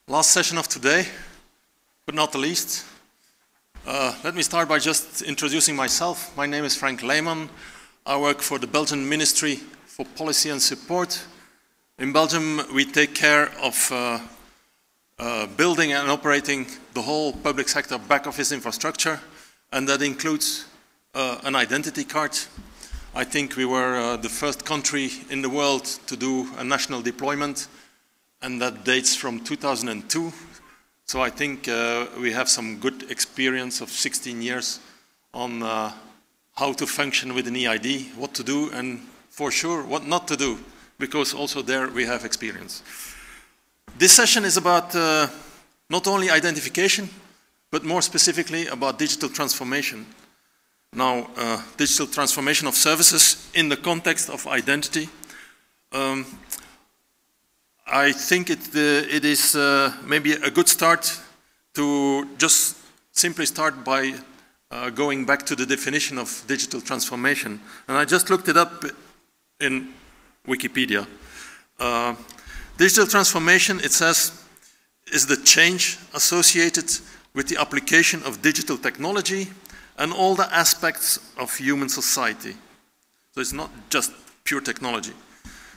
Last session of today, but not the least. Let me start by just introducing myself. My name is Frank Lehmann. I work for the Belgian Ministry for Policy and Support. In Belgium, we take care of building and operating the whole public sector back office infrastructure, and that includes an identity card. I think we were the first country in the world to do a national deployment, and that dates from 2002. So I think we have some good experience of 16 years on how to function with an EID, what to do, and for sure what not to do, because also there we have experience. This session is about not only identification, but more specifically about digital transformation. Now, digital transformation of services in the context of identity. I think it is maybe a good start to just simply start by going back to the definition of digital transformation. And I just looked it up in Wikipedia. Digital transformation, it says, is the change associated with the application of digital technology and all the aspects of human society. So it's not just pure technology.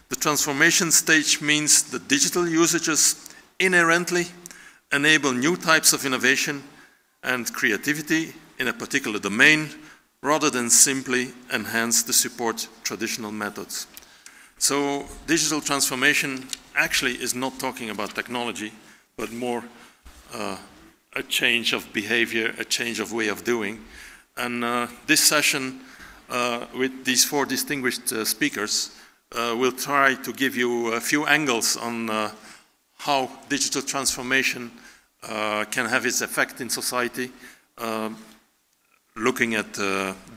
The transformation stage means that digital usages inherently enable new types of innovation and creativity in a particular domain, rather than simply enhance the support traditional methods. So digital transformation actually is not talking about technology, but more a change of behavior, a change of way of doing. And this session with these four distinguished speakers we'll try to give you a few angles on how digital transformation can have its effect in society, looking at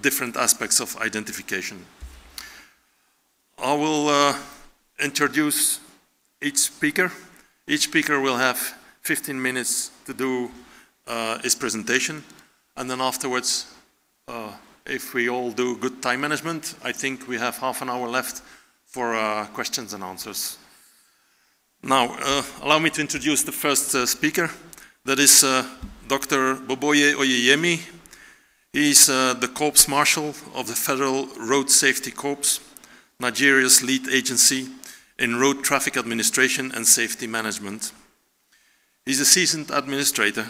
different aspects of identification. I will introduce each speaker. Each speaker will have 15 minutes to do his presentation, and then afterwards, if we all do good time management, I think we have half an hour left for questions and answers. Now, allow me to introduce the first speaker. That is Dr. Boboye Oyeyemi. He's the Corps Marshal of the Federal Road Safety Corps, Nigeria's lead agency in road traffic administration and safety management. He's a seasoned administrator.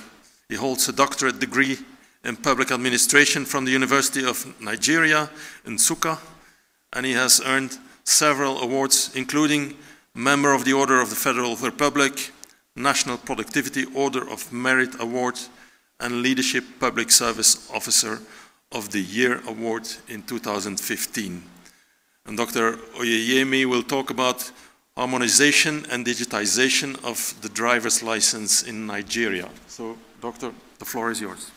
He holds a doctorate degree in public administration from the University of Nigeria in Nsukka, and he has earned several awards, including Member of the Order of the Federal Republic, National Productivity Order of Merit Award, and Leadership Public Service Officer of the Year Award in 2015. And Dr. Oyeyemi will talk about harmonization and digitization of the driver's license in Nigeria. So, Doctor, the floor is yours.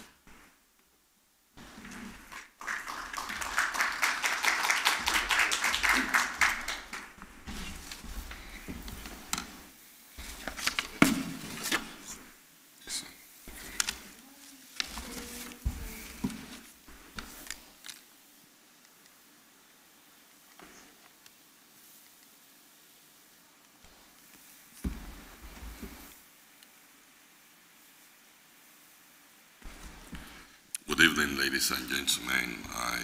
Good evening, ladies and gentlemen. I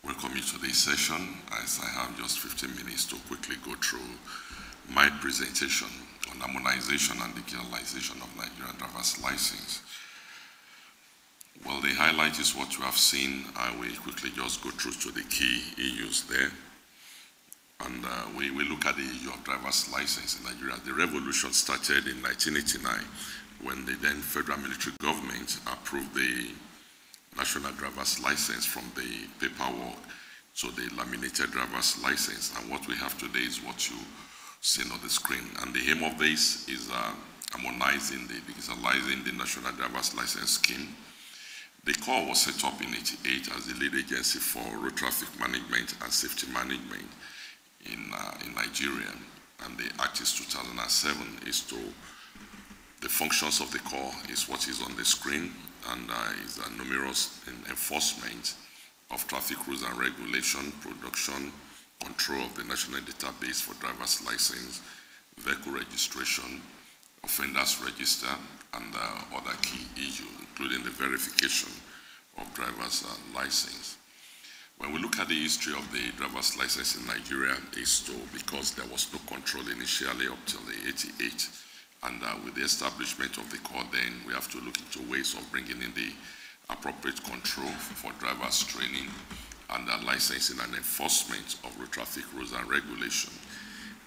welcome you to this session, as I have just 15 minutes to quickly go through my presentation on harmonization and digitalization of Nigerian driver's license. Well, the highlight is what you have seen. I will quickly just go through to the key issues there. And we look at the issue of driver's license in Nigeria. The revolution started in 1989 when the then federal military government approved the national driver's license from the paperwork to the laminated driver's license. And what we have today is what you see on the screen. And the aim of this is harmonizing, digitalizing the national driver's license scheme. The Corps was set up in 1988 as the lead agency for road traffic management and safety management in Nigeria. And the Act is 2007 is to the functions of the Corps is what is on the screen, and is a numerous enforcement of traffic rules and regulation, production, control of the national database for driver's license, vehicle registration, offenders register, and other key issues, including the verification of driver's license. When we look at the history of the driver's license in Nigeria, it's because there was no control initially up till the 88, and with the establishment of the court, then we have to look into ways of bringing in the appropriate control for drivers training and licensing and enforcement of road traffic rules and regulation.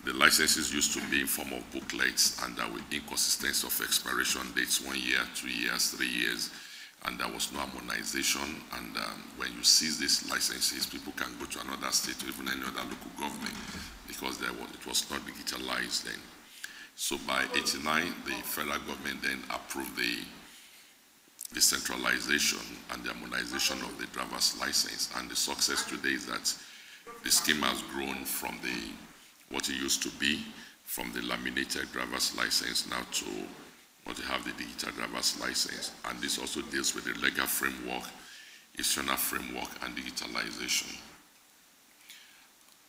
The licenses used to be in form of booklets and with inconsistency of expiration dates, 1 year, 2 years, 3 years, and there was no harmonization. And when you seize these licenses, people can go to another state or even any other local government because it was not digitalized then. So by 89, the federal government then approved the decentralization and the harmonization of the driver's license. And the success today is that the scheme has grown from what it used to be, from the laminated driver's license now to what you have, the digital driver's license. And this also deals with the legal framework, institutional framework, and digitalization.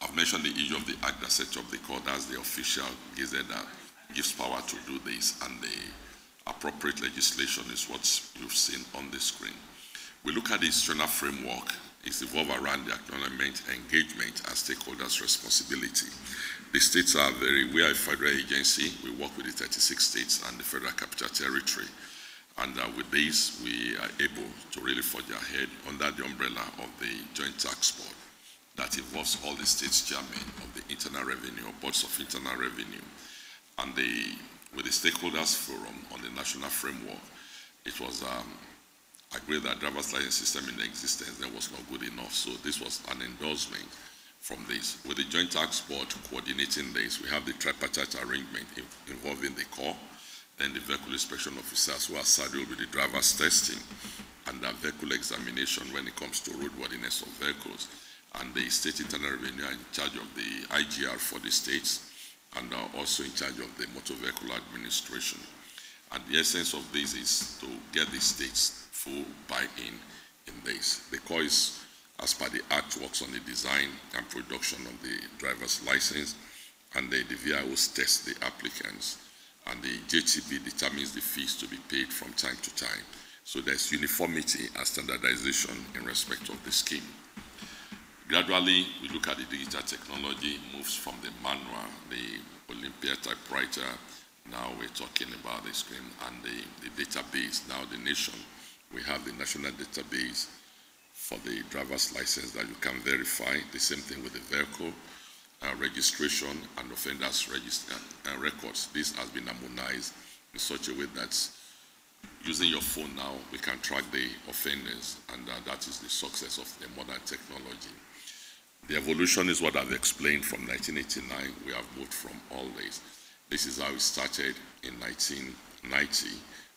I've mentioned the issue of the act that sets up the court as the official gazette that gives power to do this, and the appropriate legislation is what you've seen on the screen. We look at the institutional framework. It's evolved around the acknowledgement, engagement, and stakeholders' responsibility. The states we are a federal agency. We work with the 36 states and the Federal Capital Territory. And with this, we are able to really forge ahead under the umbrella of the Joint Tax Board that involves all the states chairmen of the Internal Revenue, or boards of Internal Revenue. And with the Stakeholders Forum on the national framework, it was agreed that driver's license system in existence then was not good enough. So this was an endorsement from this. With the Joint Tax Board coordinating this, we have the tripartite arrangement involving the core, then the vehicle inspection officers who are saddled with the driver's testing, and the vehicle examination when it comes to roadworthiness of vehicles. And the state internal revenue are in charge of the IGR for the states, and are also in charge of the motor vehicle administration. And the essence of this is to get the states full buy-in in this. The core is, as per the Act, works on the design and production of the driver's license, and the VIOs test the applicants, and the JTB determines the fees to be paid from time to time. So there's uniformity and standardization in respect of the scheme. Gradually, we look at the digital technology, moves from the manual, the Olympia typewriter. Now we're talking about the screen and the database. Now the nation, we have the national database for the driver's license that you can verify. The same thing with the vehicle registration and offenders register records. This has been harmonized in such a way that using your phone now, we can track the offenders, and that is the success of the modern technology. The evolution is what I've explained from 1989. We have moved from all this. This is how it started in 1990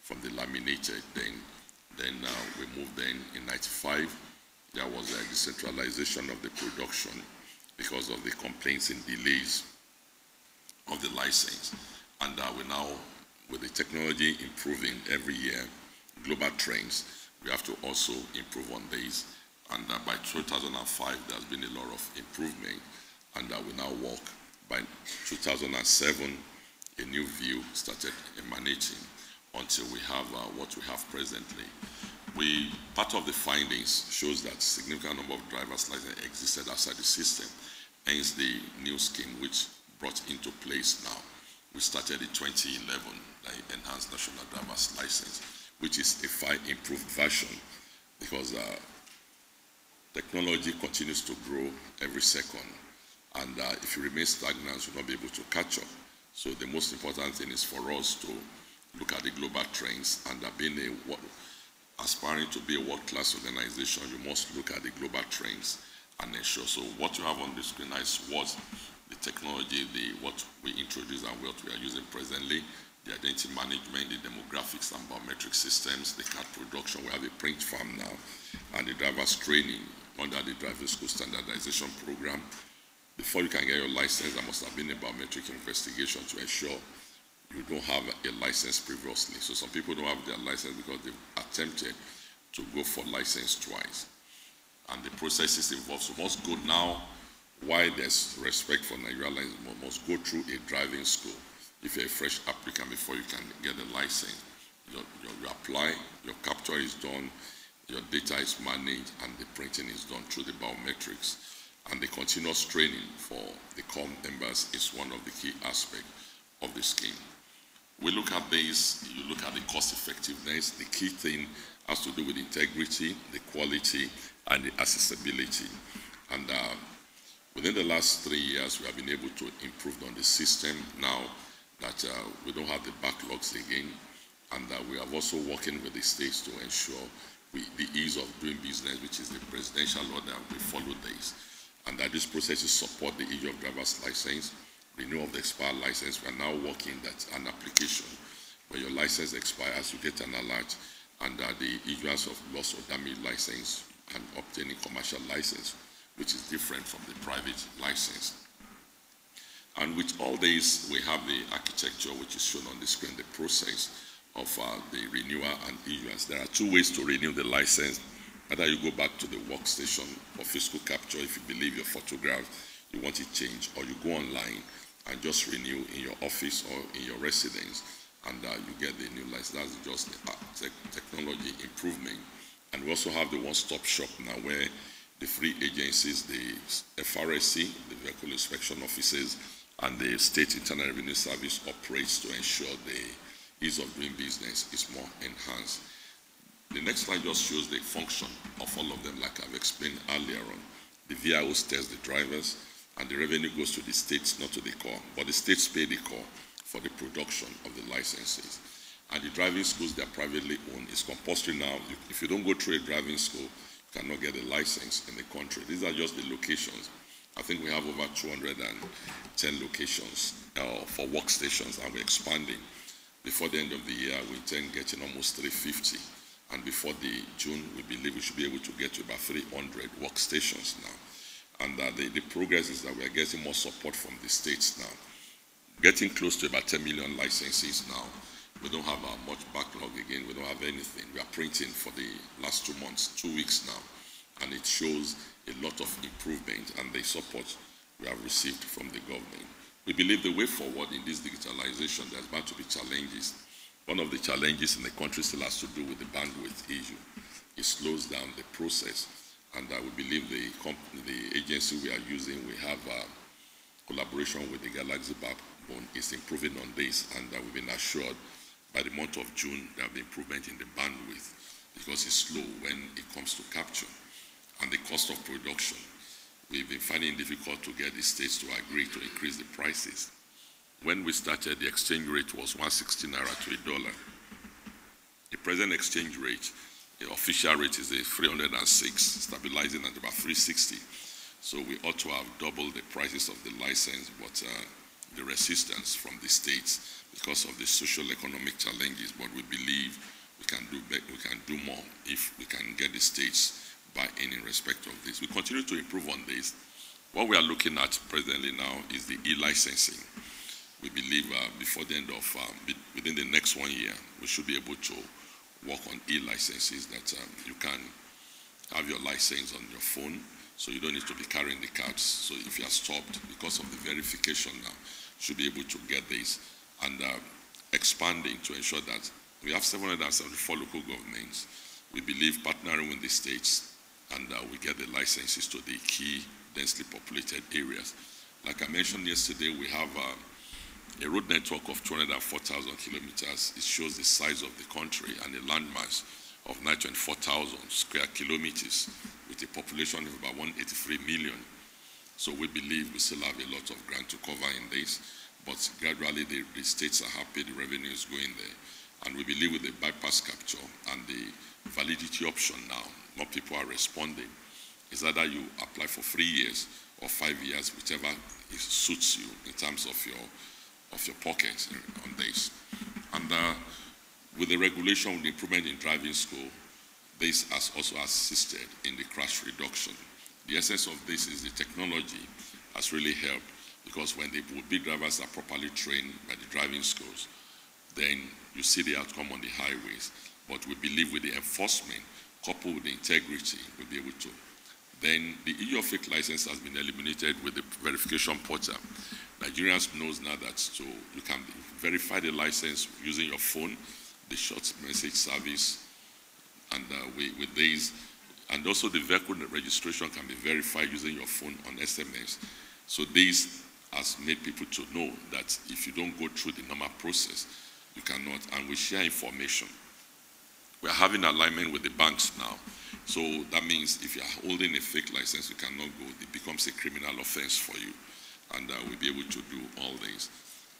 from the laminated. Then we moved in 95. There was a decentralization of the production because of the complaints and delays of the license. And we now, with the technology improving every year, global trends, we have to also improve on these. And by 2005, there's been a lot of improvement, and we now work. By 2007, a new view started emanating until we have what we have presently. Part of the findings shows that a significant number of driver's licenses existed outside the system, hence the new scheme which brought into place now. We started in 2011, the Enhanced National Driver's License, which is a far improved version because technology continues to grow every second, and if you remain stagnant, you'll not be able to catch up. So the most important thing is for us to look at the global trends, and being aspiring to be a world-class organization, you must look at the global trends and ensure. So what you have on the screen is what the technology, what we introduce and what we are using presently, the identity management, the demographics and biometric systems, the card production. We have a print farm now, and the driver's training under the driving school standardization program. Before you can get your license, there must have been a biometric investigation to ensure you don't have a license previously. So some people don't have their license because they've attempted to go for license twice. And the processes involved. So must go now, while there's respect for Nigeria license, must go through a driving school. if you're a fresh applicant, before you can get the license. You apply, your capture is done, your data is managed, and the printing is done through the biometrics. And the continuous training for the core members is one of the key aspects of the scheme. We look at this, you look at the cost effectiveness. The key thing has to do with integrity, the quality, and the accessibility. And within the last 3 years, we have been able to improve on the system now that we don't have the backlogs again. And we are also working with the states to ensure the ease of doing business, which is the presidential order, we follow this. And that these processes support the issue of driver's license, renewal of the expired license. We are now working that an application where your license expires, you get an alert, and the issuance of loss or damage license and obtaining commercial license, which is different from the private license. And with all this, we have the architecture, which is shown on the screen, the process of the renewal and issuance. There are two ways to renew the license. Either you go back to the workstation for physical capture if you believe your photograph, you want it changed, or you go online and just renew in your office or in your residence, and you get the new license. That's just technology improvement. And we also have the one-stop shop now where the three agencies, the FRSC, the Vehicle Inspection Offices, and the State Internal Revenue Service operates to ensure the ease of doing business is more enhanced. The next slide just shows the function of all of them, like I've explained earlier on. The VIOs test the drivers, and the revenue goes to the states, not to the core. But the states pay the core for the production of the licenses. And the driving schools, they are privately owned. It's compulsory now. If you don't go through a driving school, you cannot get a license in the country. These are just the locations. I think we have over 210 locations for workstations, and we're expanding. Before the end of the year, we intend getting almost 350. And before the June, we believe we should be able to get to about 300 workstations now. And the progress is that we are getting more support from the states now. Getting close to about 10 million licenses now. We don't have much backlog again. We don't have anything. We are printing for the last 2 months, 2 weeks now. And it shows a lot of improvement and the support we have received from the government. We believe the way forward in this digitalization, there's bound to be challenges. One of the challenges in the country still has to do with the bandwidth issue. It slows down the process. And we believe the agency we are using, we have collaboration with the Galaxy Backbone is improving on this, and we've been assured by the month of June there will be improvement in the bandwidth because it's slow when it comes to capture. And the cost of production, we've been finding it difficult to get the states to agree to increase the prices. When we started, the exchange rate was 160 naira to $1. The present exchange rate, the official rate is 306, stabilizing at about 360. So we ought to have doubled the prices of the license, but the resistance from the states because of the social economic challenges. But we believe we can do more if we can get the states buy in respect of this. We continue to improve on this. What we are looking at presently now is the e-licensing. We believe before the end of, within the next 1 year, we should be able to work on e-licenses that you can have your license on your phone, so you don't need to be carrying the cards. So if you are stopped because of the verification now, you should be able to get this. And expanding to ensure that we have 774 local governments. We believe partnering with the states, and we get the licenses to the key densely populated areas. Like I mentioned yesterday, we have a road network of 204,000 kilometers. It shows the size of the country and a landmass of 924,000 square kilometers with a population of about 183 million. So we believe we still have a lot of ground to cover in this, but gradually the states are happy, the revenue is going there. And we believe with the bypass capture and the validity option now, more people are responding. It's either you apply for 3 years or 5 years, whichever suits you in terms of your pocket on this. And with the regulation, with the improvement in driving school, this has also assisted in the crash reduction. The essence of this is the technology has really helped, because when the big drivers are properly trained by the driving schools, then you see the outcome on the highways. But we believe with the enforcement, coupled with the integrity, we'll be able to. Then the issue of fake license has been eliminated with the verification portal. Nigerians knows now that so you can verify the license using your phone, the short message service, and with these, and also the vehicle registration can be verified using your phone on SMS. So this has made people to know that if you don't go through the normal process, you cannot, and we share information. We are having alignment with the banks now. So that means if you are holding a fake license, you cannot go. It becomes a criminal offense for you. And we'll be able to do all this.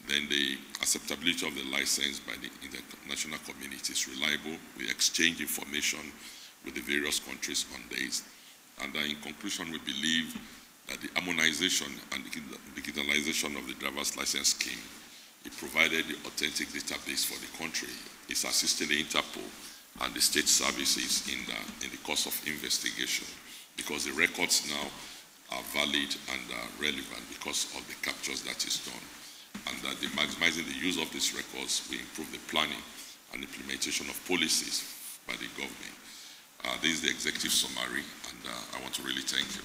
Then the acceptability of the license by the international community is reliable. We exchange information with the various countries on this. And in conclusion, we believe that the harmonization and the digitalization of the driver's license scheme, it provided the authentic database for the country. It's assisting the Interpol and the state services in the course of investigation, because the records now are valid and relevant because of the captures that is done. And that the maximizing the use of these records will improve the planning and implementation of policies by the government. This is the executive summary, and I want to really thank you.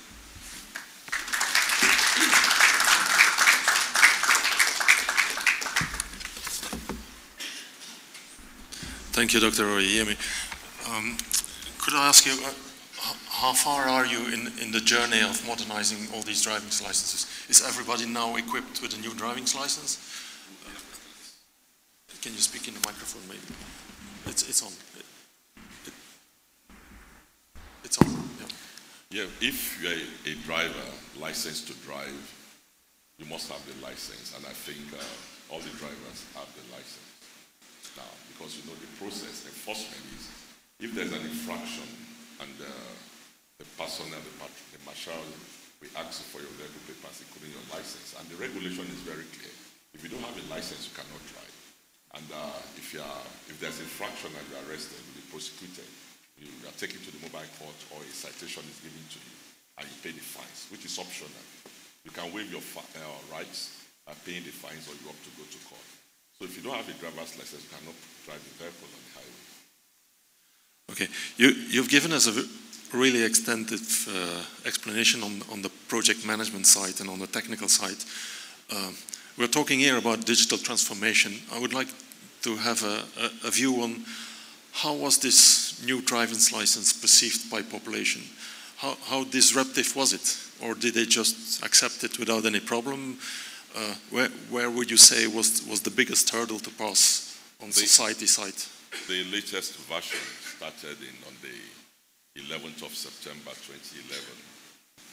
Thank you, Dr. Oyeyemi. Could I ask you, how far are you in the journey of modernizing all these driving licenses? Is everybody now equipped with a new driving license? Can you speak in the microphone, maybe? It's on. It's on. Yeah. If you're a driver licensed to drive, you must have the license, and I think all the drivers have the license now, because you know the process enforcement is if there's an infraction and the personnel, the marshal, we ask for your vehicle papers, including your license. And the regulation is very clear. If you don't have a license, you cannot drive. And if there's infraction and you're arrested, you'll be prosecuted. You are taken to the mobile court, or a citation is given to you, and you pay the fines, which is optional. You can waive your rights by paying the fines, or you have to go to court. So if you don't have a driver's license, you cannot drive a vehicle on the highway. Okay, you've given us a really extensive explanation on the project management side and on the technical side. We're talking here about digital transformation. I would like to have a view on how was this new driver's license perceived by population? How disruptive was it? Or did they just accept it without any problem? Where would you say was the biggest hurdle to pass on the society side? The latest version started on the 11th of September 2011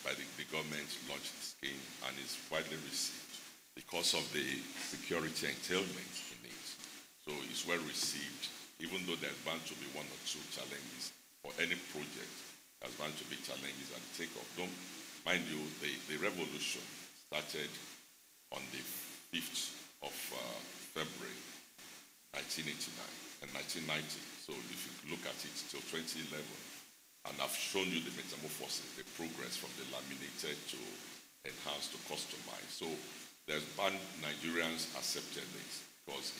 by the government launched the scheme, and is widely received because of the security entailment in it. So it's well received, even though there's bound to be one or two challenges for any project. There's bound to be challenges at the takeoff. Mind you, the revolution started on the 5th of February 1989 and 1990. So if you look at it till 2011, and I've shown you the metamorphosis, the progress from the laminated to enhanced to customized. So there's banned Nigerians accepted this because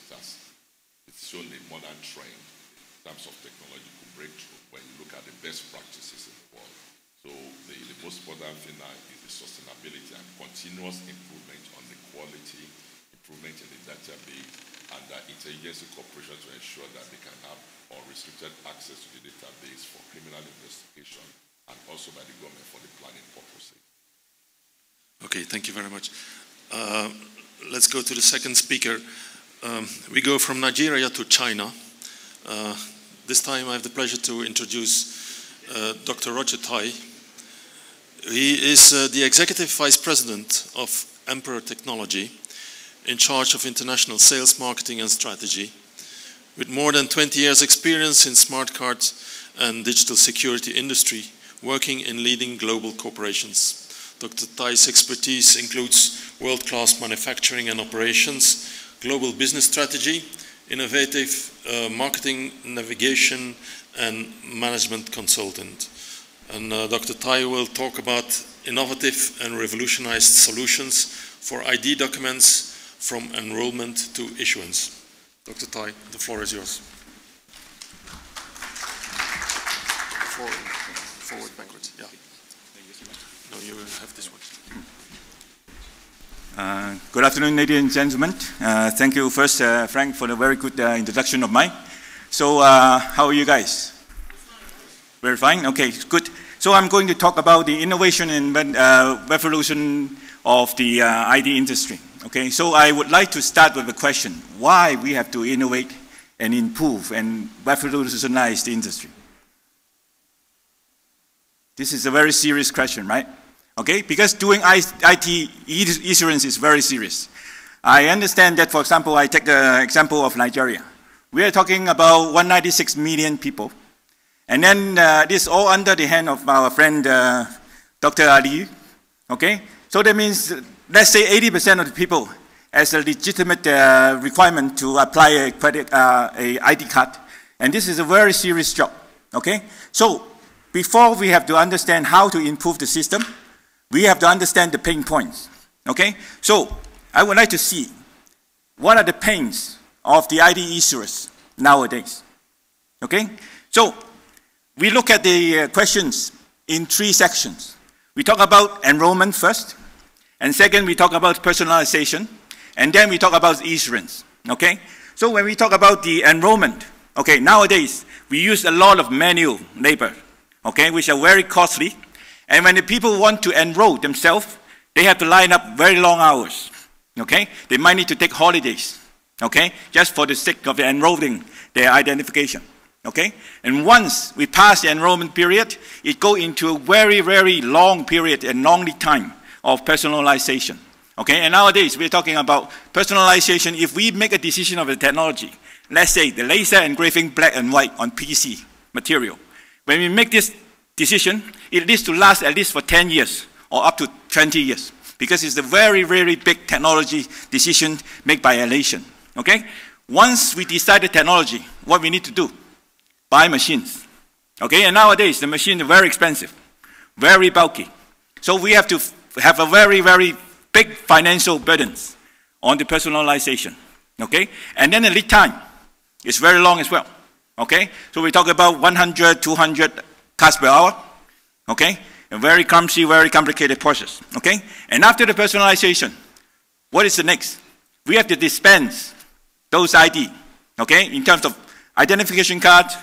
it's shown a modern trend in terms of technological breakthrough when you look at the best practices in the world. So the most modern thing now is the sustainability and continuous improvement on the quality, improvement in the database, and interagency cooperation to ensure that they can have unrestricted access to the database for criminal investigation, and also by the government for the planning purposes. Okay, thank you very much. Let's go to the second speaker. We go from Nigeria to China. This time I have the pleasure to introduce Dr. Roger Tai. He is the Executive Vice President of Emperor Technology, in charge of international sales, marketing and strategy, with more than 20 years experience in smart card and digital security industry, working in leading global corporations. Dr. Tai's expertise includes world-class manufacturing and operations, global business strategy, innovative marketing, navigation and management consultant. And Dr. Tai will talk about innovative and revolutionized solutions for ID documents from enrollment to issuance. Dr. Tai, the floor is yours. Forward, backwards, yeah. No, you have this one. Good afternoon, ladies and gentlemen. Thank you first, Frank, for the very good introduction of mine. So, how are you guys? Very fine? Okay, good. So I'm going to talk about the innovation and revolution of the ID industry. Okay, so I would like to start with a question. Why we have to innovate and improve and revolutionize the industry? This is a very serious question, right? Okay, because doing IT insurance is very serious. I understand that, for example, I take the example of Nigeria. We are talking about 196 million people. And then this all under the hand of our friend, Dr. Ali. Okay, so that means, let's say 80% of the people as a legitimate requirement to apply a ID card. And this is a very serious job, okay? So before we have to understand how to improve the system, we have to understand the pain points, okay? So I would like to see what are the pains of the ID issuers nowadays, okay? So we look at the questions in 3 sections. We talk about enrollment first, and second we talk about personalization, and then we talk about insurance, okay? So when we talk about the enrollment, okay, nowadays we use a lot of manual labor, okay, which are very costly. And when the people want to enroll themselves, they have to line up very long hours, okay? They might need to take holidays, okay? Just for the sake of enrolling their identification, okay? And once we pass the enrollment period, it goes into a very, very long period and long lead time of personalization, okay? And nowadays, we're talking about personalization. If we make a decision of the technology, let's say the laser engraving black and white on PC material, when we make this decision, it needs to last at least for 10 years or up to 20 years because it's a very, very big technology decision made by a nation, okay? Once we decide the technology, what we need to do? Buy machines, okay? And nowadays, the machines are very expensive, very bulky. So we have to have a very, very big financial burdens on the personalization, okay? And then the lead time is very long as well, okay? So we talk about 100, 200 cards per hour, okay? A very clumsy, very complicated process, okay? And after the personalization, what is the next? We have to dispense those ID, okay, in terms of identification cards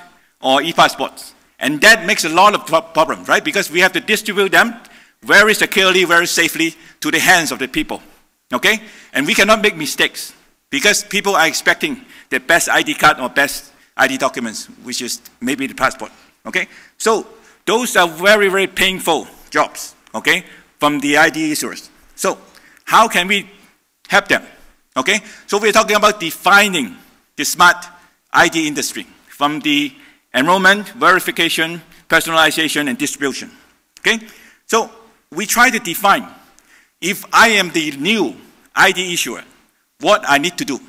or e-passports. And that makes a lot of problems, right? Because we have to distribute them very securely, very safely to the hands of the people, okay? And we cannot make mistakes because people are expecting the best ID card or best ID documents, which is maybe the passport, okay? So those are very, very painful jobs, okay, from the ID issuers. So how can we help them, okay? So we're talking about defining the smart ID industry from the enrollment, verification, personalization, and distribution, okay? So we try to define, if I am the new ID issuer, what I need to do.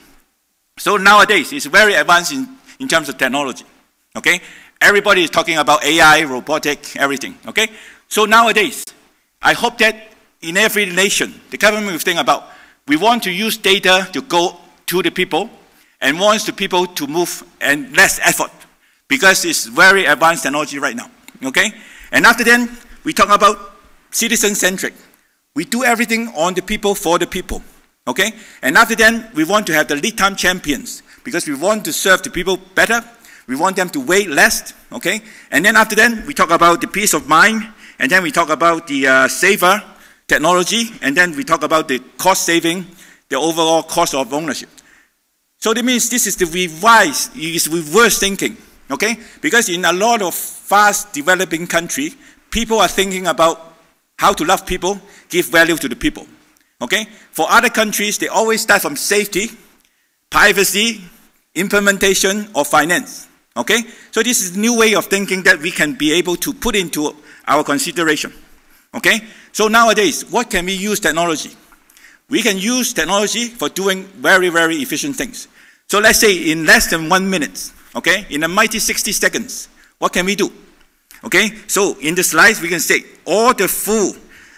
So nowadays, it's very advanced in terms of technology, okay? Everybody is talking about AI, robotic, everything, okay? So nowadays, I hope that in every nation, the government will think about, we want to use data to go to the people and wants the people to move and less effort because it's very advanced technology right now, okay? And after then, we talk about citizen-centric. We do everything on the people for the people, okay? And after then, we want to have the lead time champions because we want to serve the people better. We want them to wait less, okay? And then after that, we talk about the peace of mind, and then we talk about the safer technology, and then we talk about the cost saving, the overall cost of ownership. So that means this is the reverse thinking, okay? Because in a lot of fast developing countries, people are thinking about how to love people, give value to the people, okay? For other countries, they always start from safety, privacy, implementation, or finance. Okay? So this is a new way of thinking that we can be able to put into our consideration. Okay? So nowadays, what can we use technology? We can use technology for doing very, very efficient things. So let's say in less than 1 minute, okay, in a mighty 60 seconds, what can we do? Okay? So in the slides, we can say all the full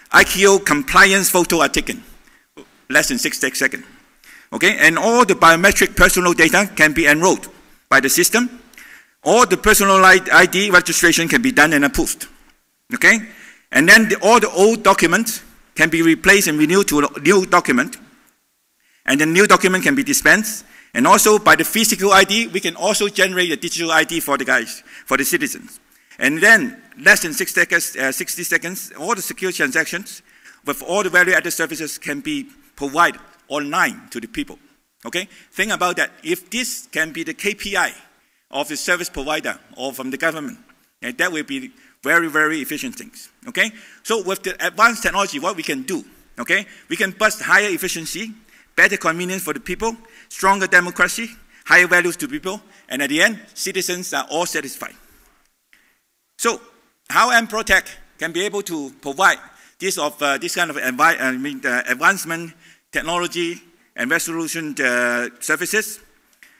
ICAO compliance photos are taken, less than 60 seconds. Okay? And all the biometric personal data can be enrolled by the system. All the personal ID registration can be done and approved, okay? And then all the old documents, can be replaced and renewed to a new document, and the new document can be dispensed. And also, by the physical ID, we can also generate a digital ID for the guys, for the citizens. And then, less than 60 seconds, all the secure transactions with all the value-added services can be provided online to the people. Okay? Think about that. If this can be the KPI of the service provider or from the government, and that will be very, very efficient things. Okay? So with the advanced technology, what we can do, okay? We can boost higher efficiency, better convenience for the people, stronger democracy, higher values to people, and at the end, citizens are all satisfied. So, how MProTech can be able to provide this kind of advancement, technology, and resolution services?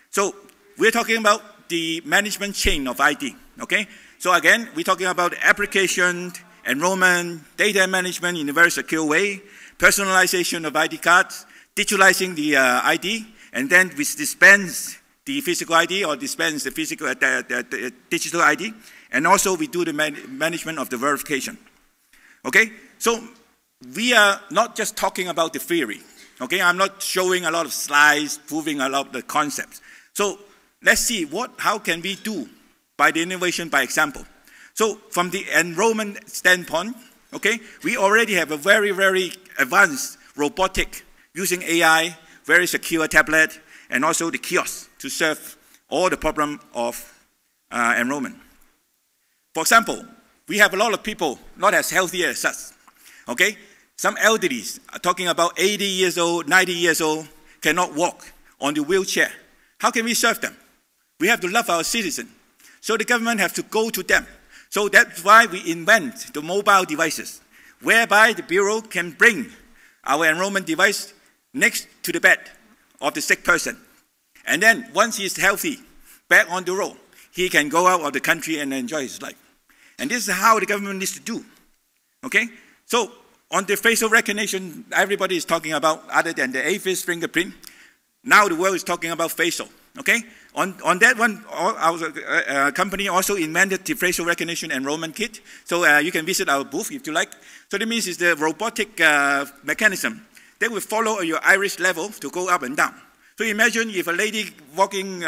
So, we're talking about the management chain of ID, okay? So again, we're talking about application, enrollment, data management in a very secure way, personalization of ID cards, digitalizing the ID, and then we dispense the physical ID or dispense the physical, the digital ID, and also we do the management of the verification. Okay, so we are not just talking about the theory. Okay, I'm not showing a lot of slides, proving a lot of the concepts. So let's see how can we do by the innovation by example. So from the enrollment standpoint, okay, we already have a very, very advanced robotic using AI, very secure tablet, and also the kiosk to serve all the problem of enrollment. For example, we have a lot of people not as healthy as us, okay? Some elderlies are talking about 80 years old, 90 years old, cannot walk on the wheelchair. How can we serve them? We have to love our citizens. So the government has to go to them. So that's why we invent the mobile devices, whereby the Bureau can bring our enrollment device next to the bed of the sick person. And then once he's healthy, back on the road, he can go out of the country and enjoy his life. And this is how the government needs to do. Okay? So on the facial recognition, everybody is talking about, other than the face fingerprint, now the world is talking about facial. Okay? On that one, our company also invented the facial recognition enrollment kit. So you can visit our booth if you like. So that means it's the robotic mechanism that will follow your iris level to go up and down. So imagine if a lady walking,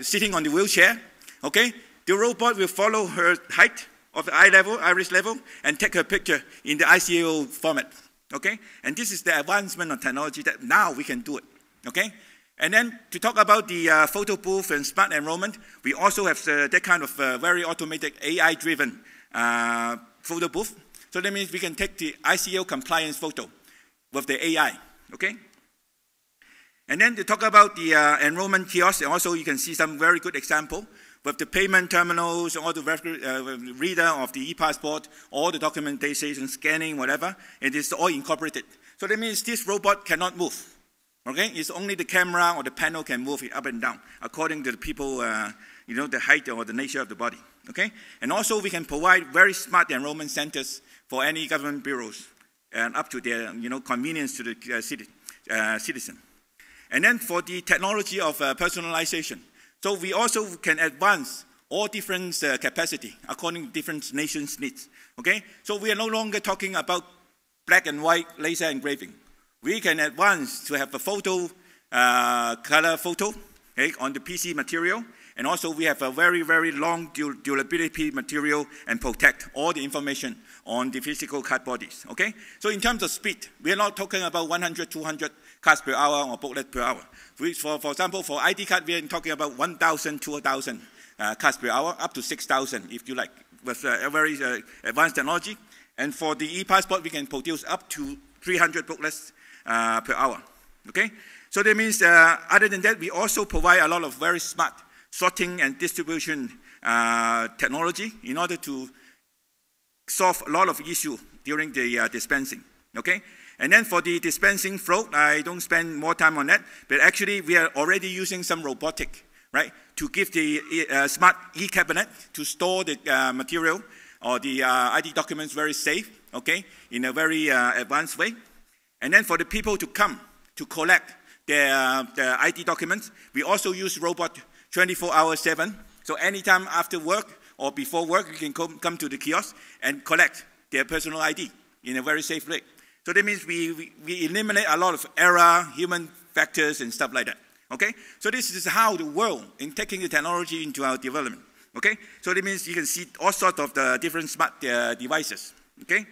sitting on the wheelchair, okay, the robot will follow her height of the iris level, and take her picture in the ICAO format, okay? And this is the advancement of technology that now we can do it, okay? And then to talk about the photo booth and smart enrollment, we also have that kind of very automated AI-driven photo booth. So that means we can take the ICAO compliance photo with the AI, okay? And then to talk about the enrollment kiosk, also you can see some very good example with the payment terminals, all the reader of the e-passport, all the documentation, scanning, whatever, it is all incorporated. So that means this robot cannot move. Okay, it's only the camera or the panel can move it up and down according to the people, the height or the nature of the body. Okay, and also we can provide very smart enrollment centers for any government bureaus and up to their convenience to the citizen. And then for the technology of personalization, so we also can advance all different capacity according to different nations' needs. Okay, so we are no longer talking about black and white laser engraving. We can advance to have a photo, color photo, okay, on the PC material, and also we have a very, very long durability material and protect all the information on the physical card bodies, okay? So in terms of speed, we are not talking about 100, 200 cards per hour or booklet per hour. For example, for ID card, we are talking about 1,000 to 1,000 cards per hour, up to 6,000 if you like, with a very advanced technology. And for the e-passport, we can produce up to 300 booklets per hour, okay? So that means, other than that, we also provide a lot of very smart sorting and distribution technology in order to solve a lot of issues during the dispensing, okay? And then for the dispensing flow, I don't spend more time on that, but actually we are already using some robotic, right, to give the smart e-cabinet to store the material or the ID documents very safe, okay, in a very advanced way. And then for the people to come to collect their ID documents, we also use robot 24/7. So anytime after work or before work, you can come to the kiosk and collect their personal ID in a very safe way. So that means we eliminate a lot of error, human factors, and stuff like that. Okay? So this is how the world in taking the technology into our development. Okay? So that means you can see all sorts of the different smart devices. Okay?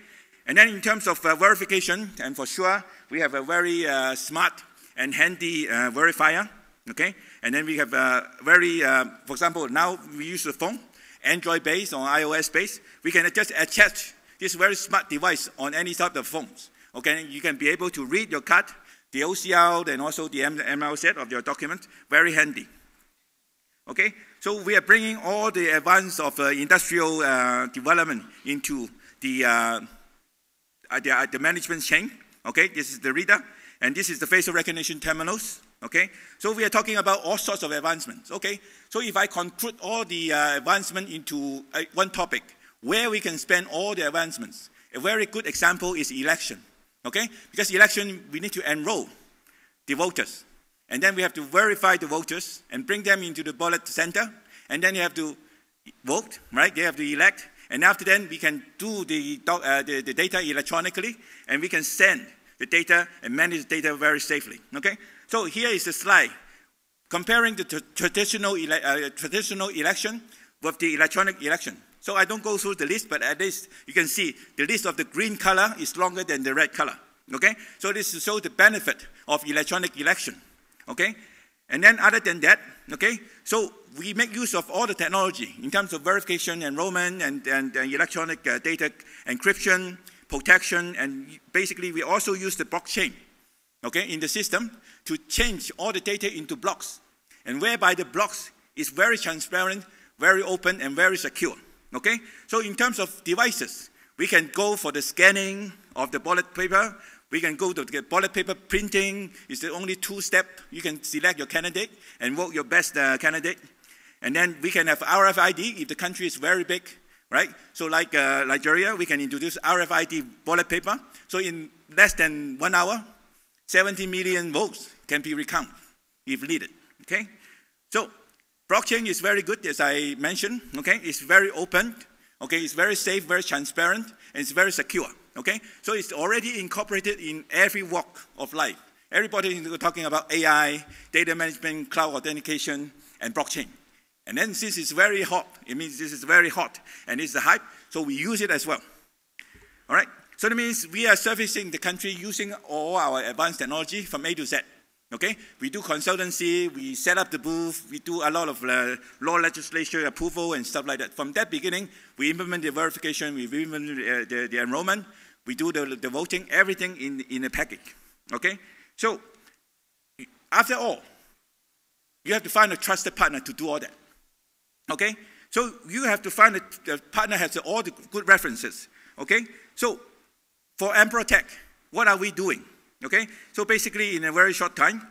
And then in terms of verification, and for sure, we have a very smart and handy verifier. Okay? And then we have for example, now we use the phone, Android-based or iOS-based. We can just attach this very smart device on any type of phones. Okay, you can be able to read your card, the OCR, and also the ML set of your document. Very handy. Okay, so we are bringing all the advance of industrial development into the management chain. Okay, this is the reader, and this is the facial recognition terminals. Okay, so we are talking about all sorts of advancements. Okay, so if I conclude all the advancement into one topic, where we can spend all the advancements, a very good example is election. Okay? Because election, we need to enroll the voters. And then we have to verify the voters and bring them into the ballot center. And then you have to vote, right? They have to elect. And after then, we can do the data electronically. And we can send the data and manage the data very safely. Okay? So here is the slide comparing the traditional election with the electronic election. So I don't go through the list, but at least you can see the list of the green color is longer than the red color. Okay? So this shows the benefit of electronic election. Okay? And then other than that, okay, so we make use of all the technology in terms of verification, enrollment, and electronic data encryption, protection, and basically we also use the blockchain, okay, in the system to change all the data into blocks, and whereby the blocks is very transparent, very open, and very secure. Okay, so in terms of devices, we can go for the scanning of the ballot paper. We can go to the ballot paper printing. It's the only two-step. You can select your candidate and vote your best candidate. And then we can have RFID if the country is very big, right? So like Nigeria, we can introduce RFID ballot paper. So in less than 1 hour, 70 million votes can be recounted if needed. Okay, so blockchain is very good, as I mentioned, okay? It's very open, okay? It's very safe, very transparent, and it's very secure, okay? So it's already incorporated in every walk of life. Everybody is talking about AI, data management, cloud authentication, and blockchain. And then since it's very hot, it means this is very hot, and it's the hype, so we use it as well. All right? So that means we are servicing the country using all our advanced technology from A to Z. Okay, we do consultancy, we set up the booth, we do a lot of law legislation approval and stuff like that. From that beginning, we implement the verification, we implement the enrollment, we do the voting, everything in a package. Okay, so after all, you have to find a trusted partner to do all that. Okay, so you have to find a partner has all the good references. Okay, so for Emprotech, what are we doing? Okay, so basically in a very short time,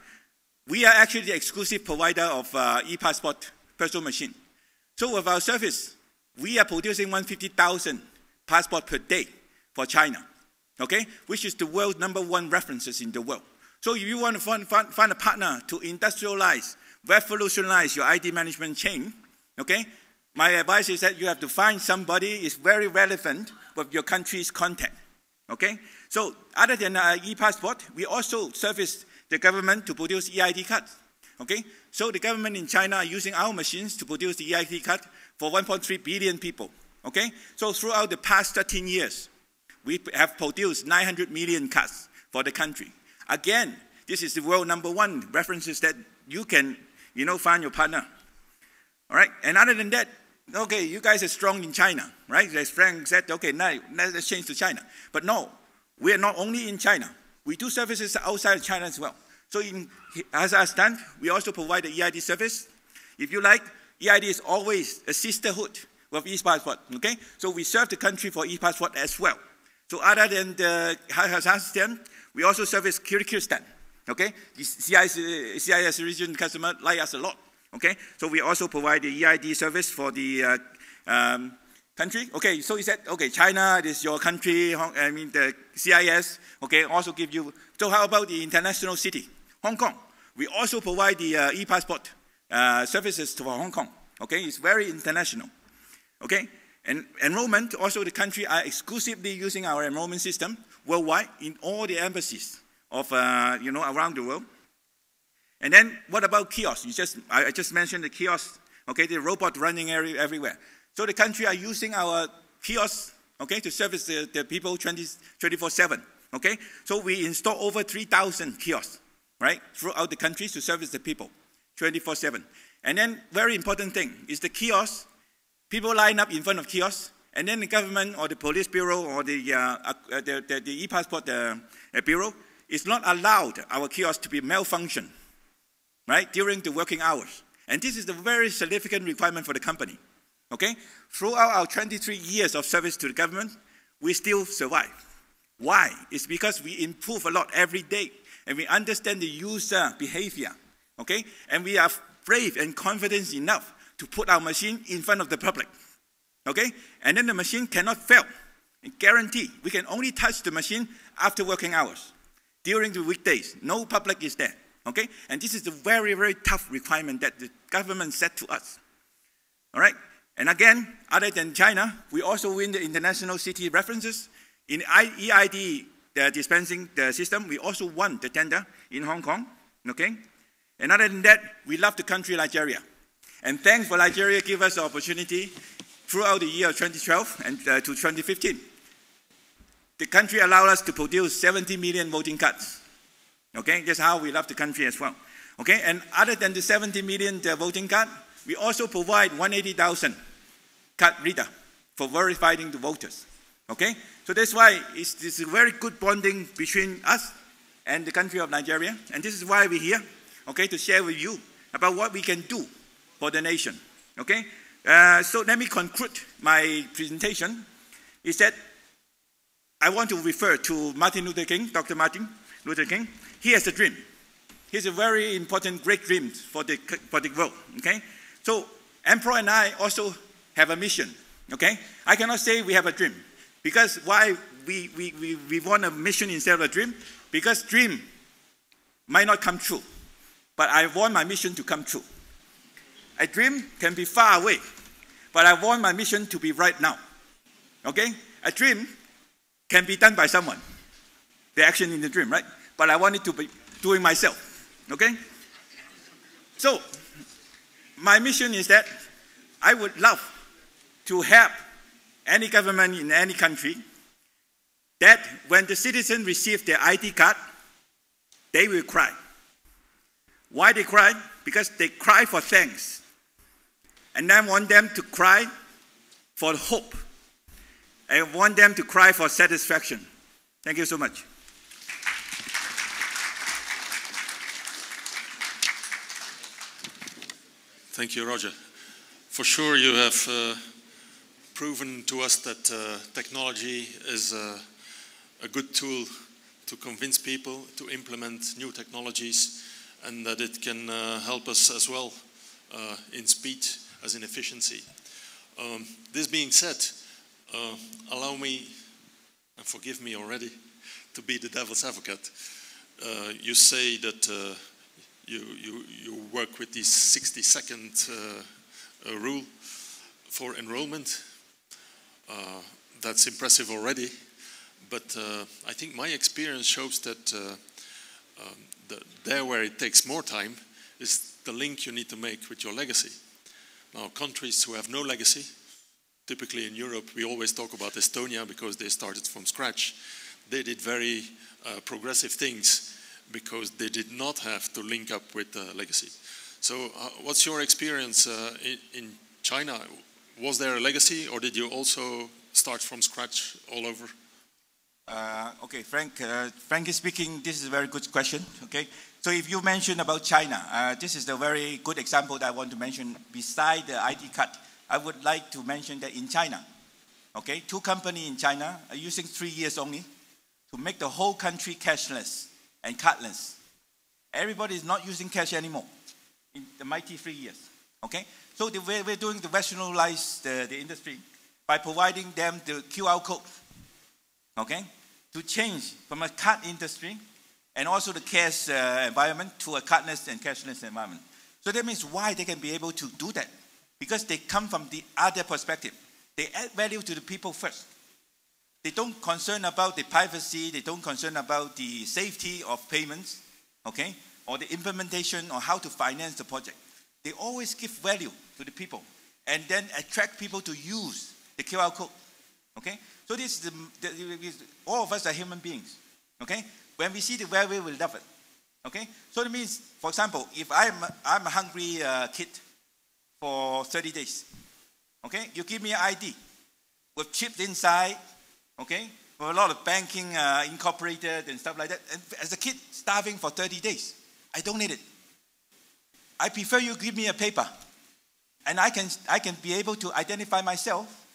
we are actually the exclusive provider of e-passport personal machine. So with our service, we are producing 150,000 passports per day for China, okay, which is the world's #1 references in the world. So if you want to find a partner to industrialize, revolutionize your ID management chain, okay, my advice is that you have to find somebody who is very relevant with your country's context. Okay, so other than e-passport, we also service the government to produce EID cards. Okay, so the government in China are using our machines to produce the EID card for 1.3 billion people. Okay, so throughout the past 13 years, we have produced 900 million cards for the country. Again, this is the world #1 references that you can, find your partner. All right, and other than that, okay, you guys are strong in China, right? As Frank said, okay, now let's change to China. But no, we are not only in China. We do services outside of China as well. So as I stand, we also provide the EID service. If you like, EID is always a sisterhood with e-passport, okay? So we serve the country for e-passport as well. So other than the Kazakhstan, we also service Kyrgyzstan, okay? The CIS region customer like us a lot. Okay, so we also provide the EID service for the country. Okay, so he said, okay, China is your country, the CIS, okay, also give you. So how about the international city, Hong Kong? We also provide the e-passport services for Hong Kong. Okay, it's very international. Okay, And enrollment, also the country are exclusively using our enrollment system worldwide in all the embassies of, around the world. And then what about kiosks? I just mentioned the kiosks, okay, the robot running everywhere. So the country are using our kiosks, okay, to service the people 24/7, okay? So we install over 3,000 kiosks, right, throughout the country to service the people 24/7. And then very important thing is the kiosks, people line up in front of kiosks, and then the government or the police bureau or the e-passport bureau is not allowed our kiosks to be malfunction, right, during the working hours. And this is a very significant requirement for the company, okay? Throughout our 23 years of service to the government, we still survive. Why? It's because we improve a lot every day, and we understand the user behavior, okay? And we are brave and confident enough to put our machine in front of the public, okay? And then the machine cannot fail. And guarantee, we can only touch the machine after working hours. During the weekdays, no public is there, okay? And this is a very, very tough requirement that the government set to us, all right? And again, other than China, we also win the international city references. In EID, the dispensing the system, we also won the tender in Hong Kong, okay? And other than that, we love the country Nigeria. And thanks for Nigeria give us the opportunity throughout the year of 2012 and to 2015. The country allowed us to produce 70 million voting cards. Okay, that's how we love the country as well. Okay, and other than the 70 million voting card, we also provide 180,000 card reader for verifying the voters. Okay, so that's why it's a very good bonding between us and the country of Nigeria, and this is why we're here, okay, to share with you about what we can do for the nation. Okay, so let me conclude my presentation. Is that I want to refer to Martin Luther King, Dr. Martin Luther King. He has a dream. He has a very important, great dream for the world. Okay, so Emperor and I also have a mission. Okay, I cannot say we have a dream because why we want a mission instead of a dream? Because dream might not come true, but I want my mission to come true. A dream can be far away, but I want my mission to be right now. Okay, a dream can be done by someone, the action in the dream, right? But I want it to be doing myself, okay? So, my mission is that I would love to help any government in any country that when the citizen receives their ID card, they will cry. Why they cry? Because they cry for thanks. And I want them to cry for hope. I want them to cry for satisfaction. Thank you so much. Thank you, Roger. For sure, you have proven to us that technology is a good tool to convince people to implement new technologies, and that it can help us as well in speed as in efficiency. This being said, allow me, and forgive me already, to be the devil's advocate. You say that you work with this 60-second rule for enrollment. That's impressive already, but I think my experience shows that there where it takes more time is the link you need to make with your legacy. Now, countries who have no legacy, typically in Europe, we always talk about Estonia because they started from scratch. They did very progressive things because they did not have to link up with legacy. So what's your experience in China? Was there a legacy, or did you also start from scratch all over? Okay, frankly speaking, this is a very good question. Okay, so if you mentioned about China, this is a very good example that I want to mention. Beside the ID card, I would like to mention that in China, okay, 2 companies in China are using 3 years only to make the whole country cashless and cardless. Everybody is not using cash anymore in the mighty 3 years. Okay, so we're doing to rationalize the industry by providing them the QR code. Okay, to change from a card industry and also the cash environment to a cardless and cashless environment. So that means why they can be able to do that? Because they come from the other perspective. They add value to the people first. They don't concern about the privacy, they don't concern about the safety of payments, okay, or the implementation or how to finance the project. They always give value to the people and then attract people to use the QR code, okay? So this is all of us are human beings, okay? When we see the value, we love it, okay? So that means, for example, if I'm a hungry kid for 30 days, okay? You give me an ID with chips inside, okay? With a lot of banking incorporated and stuff like that. And as a kid, starving for 30 days, I don't need it. I prefer you give me a paper. And I can be able to identify myself,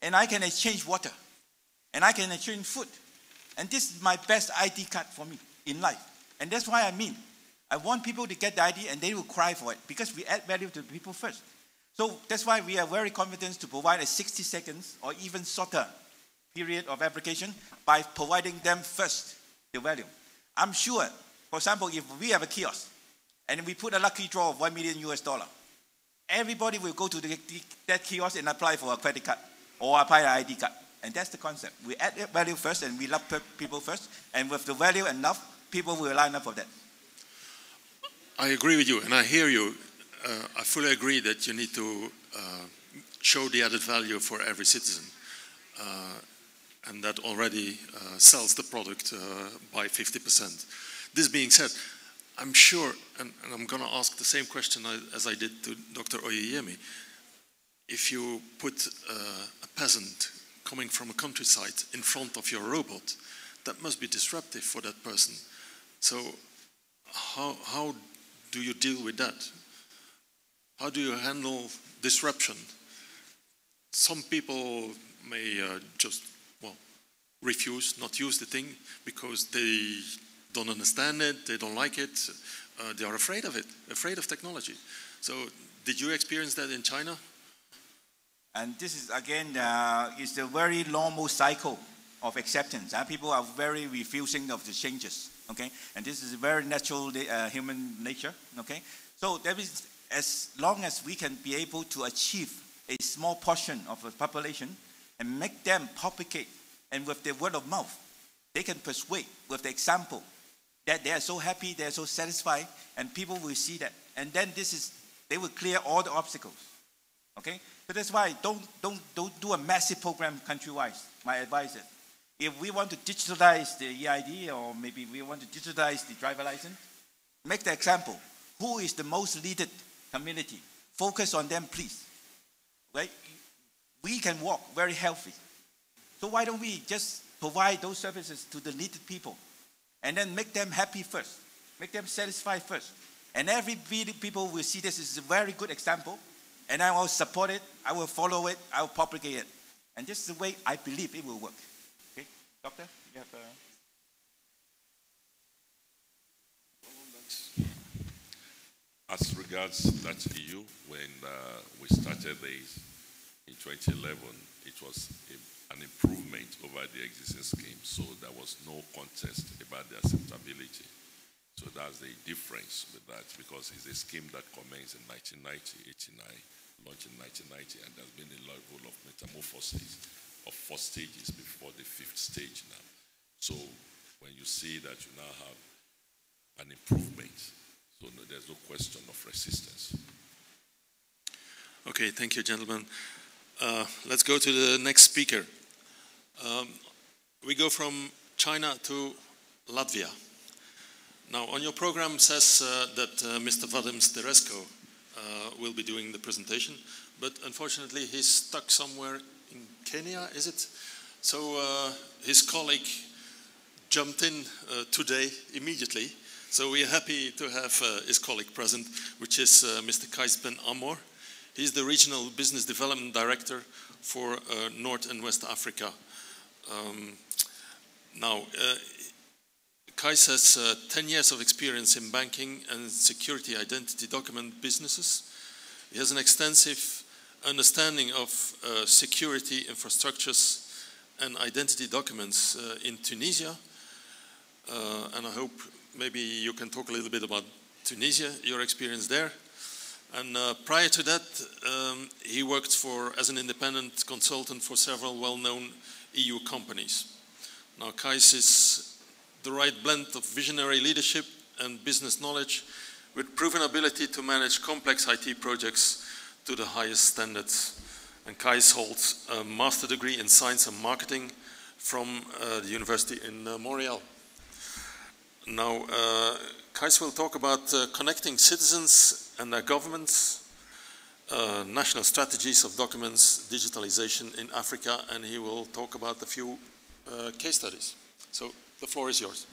and I can exchange water, and I can exchange food. And this is my best ID card for me in life. And that's why I want people to get the ID, and they will cry for it, because we add value to the people first. So that's why we are very confident to provide a 60 seconds or even shorter period of application by providing them first the value. I'm sure, for example, if we have a kiosk and we put a lucky draw of $1 million US, everybody will go to that kiosk and apply for a credit card or apply an ID card. And that's the concept. We add value first and we love people first. And with the value enough, people will line up for that. I agree with you, and I hear you. I fully agree that you need to show the added value for every citizen. And that already sells the product by 50%. This being said, I'm sure, and I'm going to ask the same question as I did to Dr. Oyeyemi, if you put a peasant coming from a countryside in front of your robot, that must be disruptive for that person. So how do you deal with that? How do you handle disruption? Some people may just, well, refuse, not use the thing because they don't understand it, they don't like it, they are afraid of it, afraid of technology. So did you experience that in China? And this is, again, it's a very normal cycle of acceptance. People are very refusing of the changes, okay? And this is a very natural human nature, okay? So there is, as long as we can be able to achieve a small portion of the population and make them propagate, and with their word of mouth, they can persuade with the example that they are so happy, they are so satisfied, and people will see that. And then they will clear all the obstacles, okay? So that's why don't do a massive program countrywide. My advice is, if we want to digitalize the EID, or maybe we want to digitalize the driver license, make the example. Who is the most needed community? Focus on them, please. Right? We can walk very healthy. So why don't we just provide those services to the needed people, and then make them happy first, make them satisfied first. And every people will see this is a very good example, and I will support it, I will follow it, I will propagate it. And this is the way I believe it will work. Okay, Doctor, you have As regards that EU, when we started this in 2011, it was an improvement over the existing scheme, so there was no contest about the acceptability. So that's the difference with that, because it's a scheme that commenced in 1990, 89, launched in 1990, and there's been a level of metamorphosis of 4 stages before the 5th stage now. So when you see that you now have an improvement, so no, there's no question of resistance. Okay, thank you, gentlemen. Let's go to the next speaker. We go from China to Latvia. Now, on your program says that Mr. Vadim Steresko will be doing the presentation, but unfortunately he's stuck somewhere in Kenya, is it? So his colleague jumped in today immediately. So we are happy to have his colleague present, which is Mr. Kais Ben Amor. He's the Regional Business Development Director for North and West Africa. Kais has 10 years of experience in banking and security identity document businesses. He has an extensive understanding of security infrastructures and identity documents in Tunisia. And I hope maybe you can talk a little bit about Tunisia, your experience there. And prior to that, he worked as an independent consultant for several well-known EU companies. Now, Kais is the right blend of visionary leadership and business knowledge with proven ability to manage complex IT projects to the highest standards. And Kais holds a master's degree in science and marketing from the university in Montreal. Now, Kais will talk about connecting citizens and their governments, national strategies of documents, digitalization in Africa, and he will talk about a few case studies. So the floor is yours.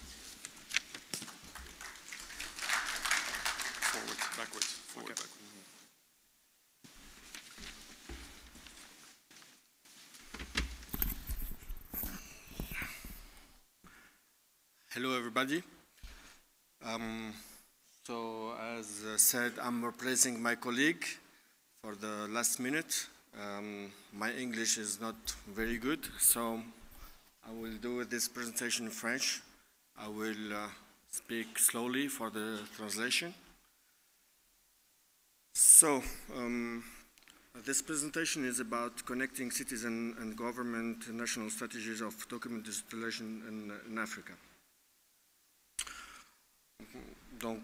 Forward, backwards, forward, backwards. Hello, everybody. So, as said, I'm replacing my colleague for the last minute. My English is not very good, so I will do this presentation in French. I will speak slowly for the translation. So, this presentation is about connecting citizen and government national strategies of document digitalization in Africa. Donc,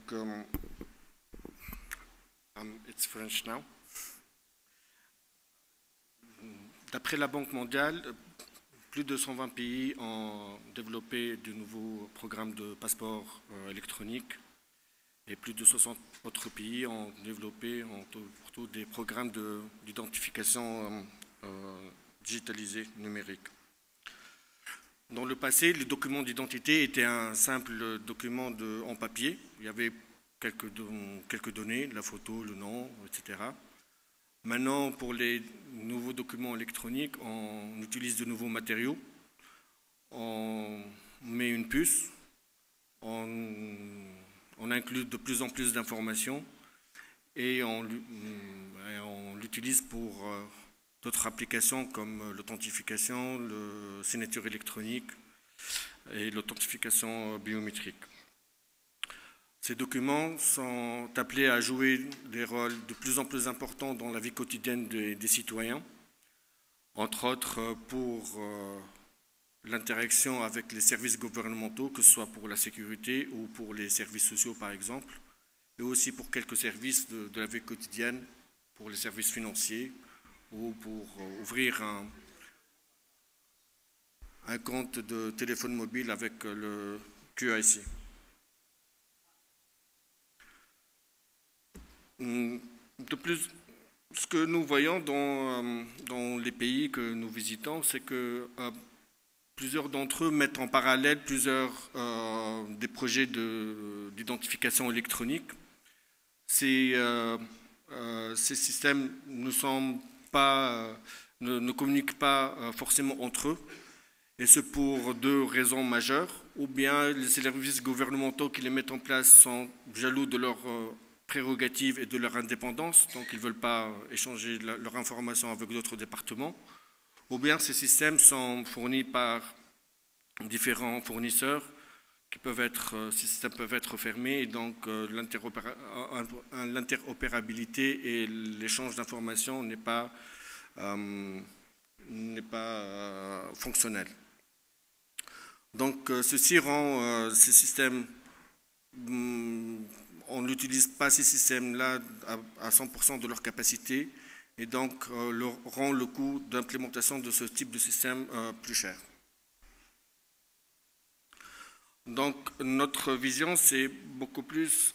it's French now. D'après la Banque mondiale, plus de 120 pays ont développé de nouveaux programmes de passeport électronique et plus de 60 autres pays ont développé surtout des programmes d'identification digitalisée numérique. Dans le passé, les documents d'identité étaient un simple document en papier. Il y avait quelques données, la photo, le nom, etc. Maintenant, pour les nouveaux documents électroniques, on utilise de nouveaux matériaux. On met une puce, on inclut de plus en plus d'informations et on l'utilise pour d'autres applications comme l'authentification, la signature électronique et l'authentification biométrique. Ces documents sont appelés à jouer des rôles de plus en plus importants dans la vie quotidienne des citoyens, entre autres pour l'interaction avec les services gouvernementaux, que ce soit pour la sécurité ou pour les services sociaux par exemple, et aussi pour quelques services de la vie quotidienne, pour les services financiers, ou pour ouvrir un compte de téléphone mobile avec le QIC. De plus, ce que nous voyons dans les pays que nous visitons, c'est que plusieurs d'entre eux mettent en parallèle des projets d'identification électronique. Ces systèmes ne communiquent pas forcément entre eux, et ce pour deux raisons majeures. Ou bien les services gouvernementaux qui les mettent en place sont jaloux de leurs prérogatives et de leur indépendance, donc ils ne veulent pas échanger leurs informations avec d'autres départements. Ou bien ces systèmes sont fournis par différents fournisseurs, ces systèmes peuvent être fermés, et donc l'interopérabilité et l'échange d'informations n'est pas fonctionnel. Donc ceci rend ces systèmes, on n'utilise pas ces systèmes-là à 100% de leur capacité, et donc rend le coût d'implémentation de ce type de système plus cher. Donc notre vision, c'est beaucoup plus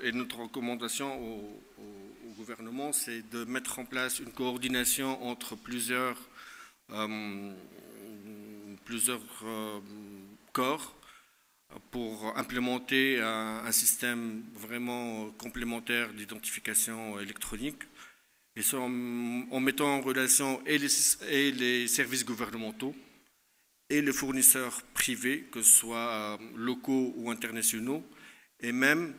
et notre recommandation au gouvernement, c'est de mettre en place une coordination entre plusieurs corps pour implémenter un système vraiment complémentaire d'identification électronique, et ça en mettant en relation et les services gouvernementaux et les fournisseurs privés, que ce soit locaux ou internationaux, et même,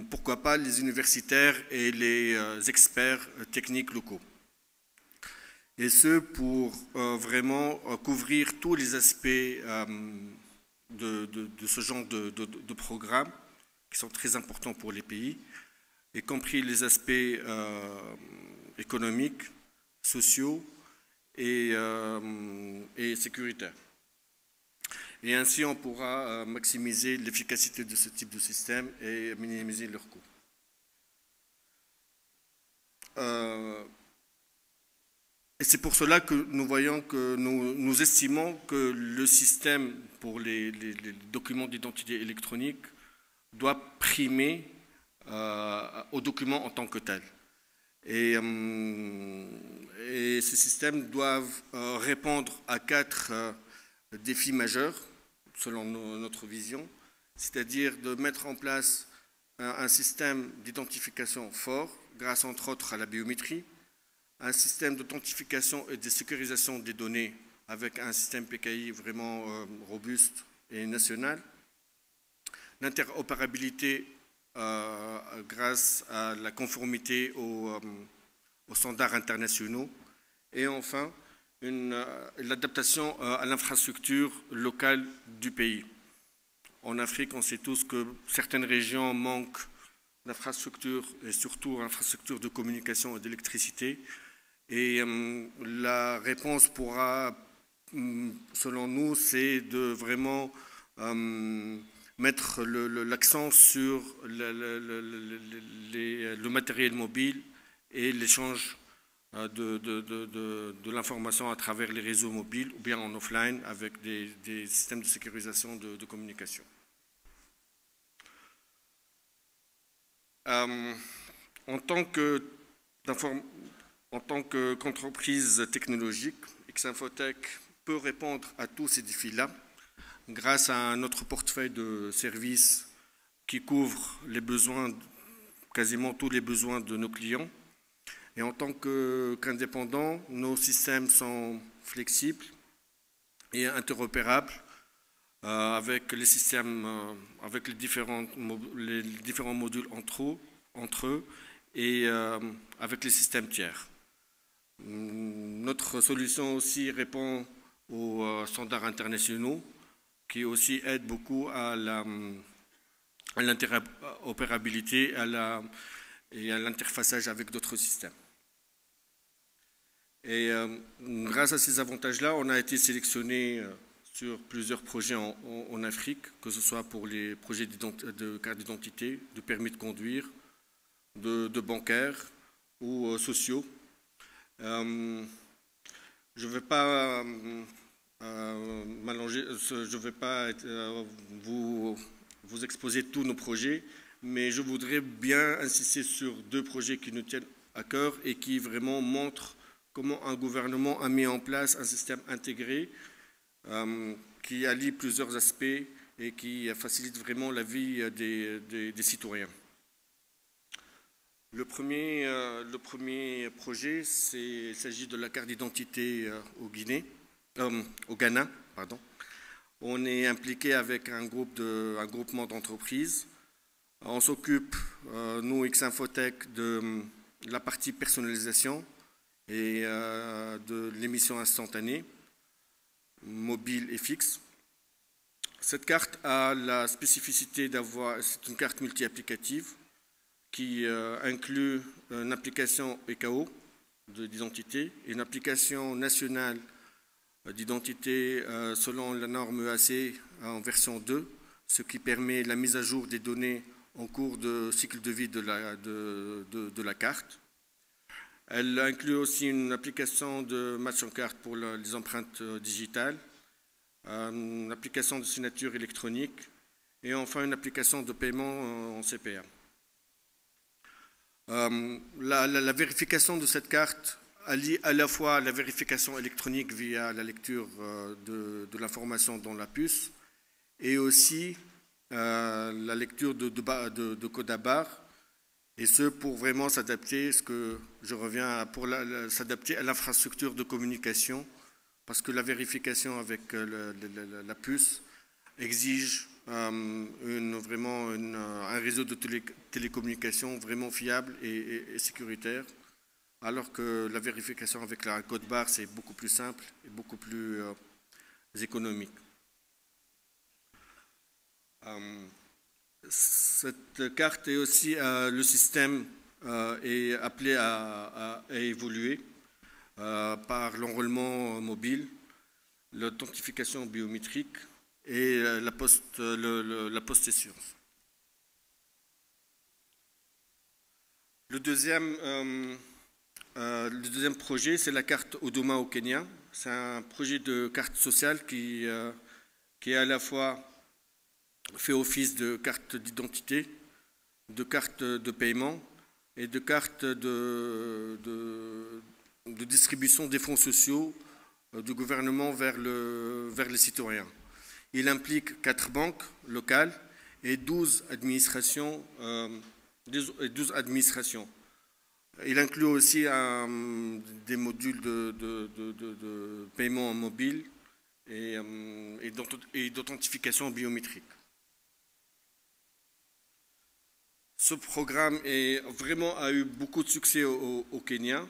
pourquoi pas, les universitaires et les experts techniques locaux. Et ce, pour vraiment couvrir tous les aspects de ce genre de programmes qui sont très importants pour les pays. y compris les aspects économiques, sociaux et sécuritaires. Et ainsi, on pourra maximiser l'efficacité de ce type de système et minimiser leurs coûts. Et c'est pour cela que nous voyons que nous estimons que le système pour les documents d'identité électronique doit primer aux documents en tant que tels. Et ces systèmes doivent répondre à 4 défis majeurs, selon notre vision, c'est-à-dire de mettre en place un système d'identification fort, grâce entre autres à la biométrie, un système d'authentification et de sécurisation des données avec un système PKI vraiment robuste et national, l'interopérabilité grâce à la conformité aux standards internationaux, et enfin l'adaptation à l'infrastructure locale du pays. En Afrique, on sait tous que certaines régions manquent d'infrastructures, et surtout infrastructures de communication et d'électricité. Et la réponse pourra, selon nous, c'est de vraiment mettre l'accent sur le matériel mobile et l'échange de l'information à travers les réseaux mobiles ou bien en offline avec des systèmes de sécurisation de communication. En tant qu'entreprise technologique, Xinfotech peut répondre à tous ces défis-là grâce à notre portefeuille de services qui couvre les besoins, quasiment tous les besoins de nos clients. Et en tant qu'indépendants, nos systèmes sont flexibles et interopérables avec les systèmes, avec les différents modules entre eux et avec les systèmes tiers. Notre solution aussi répond aux standards internationaux qui aussi aident beaucoup à l'interopérabilité et à l'interfaçage avec d'autres systèmes. Et grâce à ces avantages-là, on a été sélectionné sur plusieurs projets en Afrique, que ce soit pour les projets de carte d'identité, de permis de conduire, de bancaires ou sociaux. Je ne vais pas je ne vais pas vous exposer tous nos projets, mais je voudrais bien insister sur 2 projets qui nous tiennent à cœur et qui vraiment montrent comment un gouvernement a mis en place un système intégré qui allie plusieurs aspects et qui facilite vraiment la vie des citoyens. Le premier projet, il s'agit de la carte d'identité au Ghana. Pardon. On est impliqué avec un groupement d'entreprises. On s'occupe, nous, Xinfotech, de la partie personnalisation et de l'émission instantanée, mobile et fixe. Cette carte a la spécificité d'avoir, c'est une carte multi-applicative qui inclut une application EKO d'identité et une application nationale d'identité selon la norme EAC en version 2, ce qui permet la mise à jour des données en cours de cycle de vie de la carte. Elle inclut aussi une application de match en carte pour les empreintes digitales, une application de signature électronique et enfin une application de paiement en CPA. La vérification de cette carte allie à la fois la vérification électronique via la lecture de l'information dans la puce et aussi la lecture de code à barre, et ce pour vraiment s'adapter, s'adapter à l'infrastructure de communication, parce que la vérification avec la puce exige vraiment un réseau de télécommunications vraiment fiable et sécuritaire, alors que la vérification avec un code barre, c'est beaucoup plus simple et beaucoup plus économique. Cette carte est aussi, le système est appelé à évoluer par l'enrôlement mobile, l'authentification biométrique et la post-session. Le deuxième projet, c'est la carte Huduma au Kenya. C'est un projet de carte sociale qui est à la fois fait office de carte d'identité, de carte de paiement et de carte de distribution des fonds sociaux du gouvernement vers les citoyens. Il implique 4 banques locales et 12 administrations. Il inclut aussi des modules de paiement mobile et d'authentification biométrique. Ce programme a eu beaucoup de succès au Kenya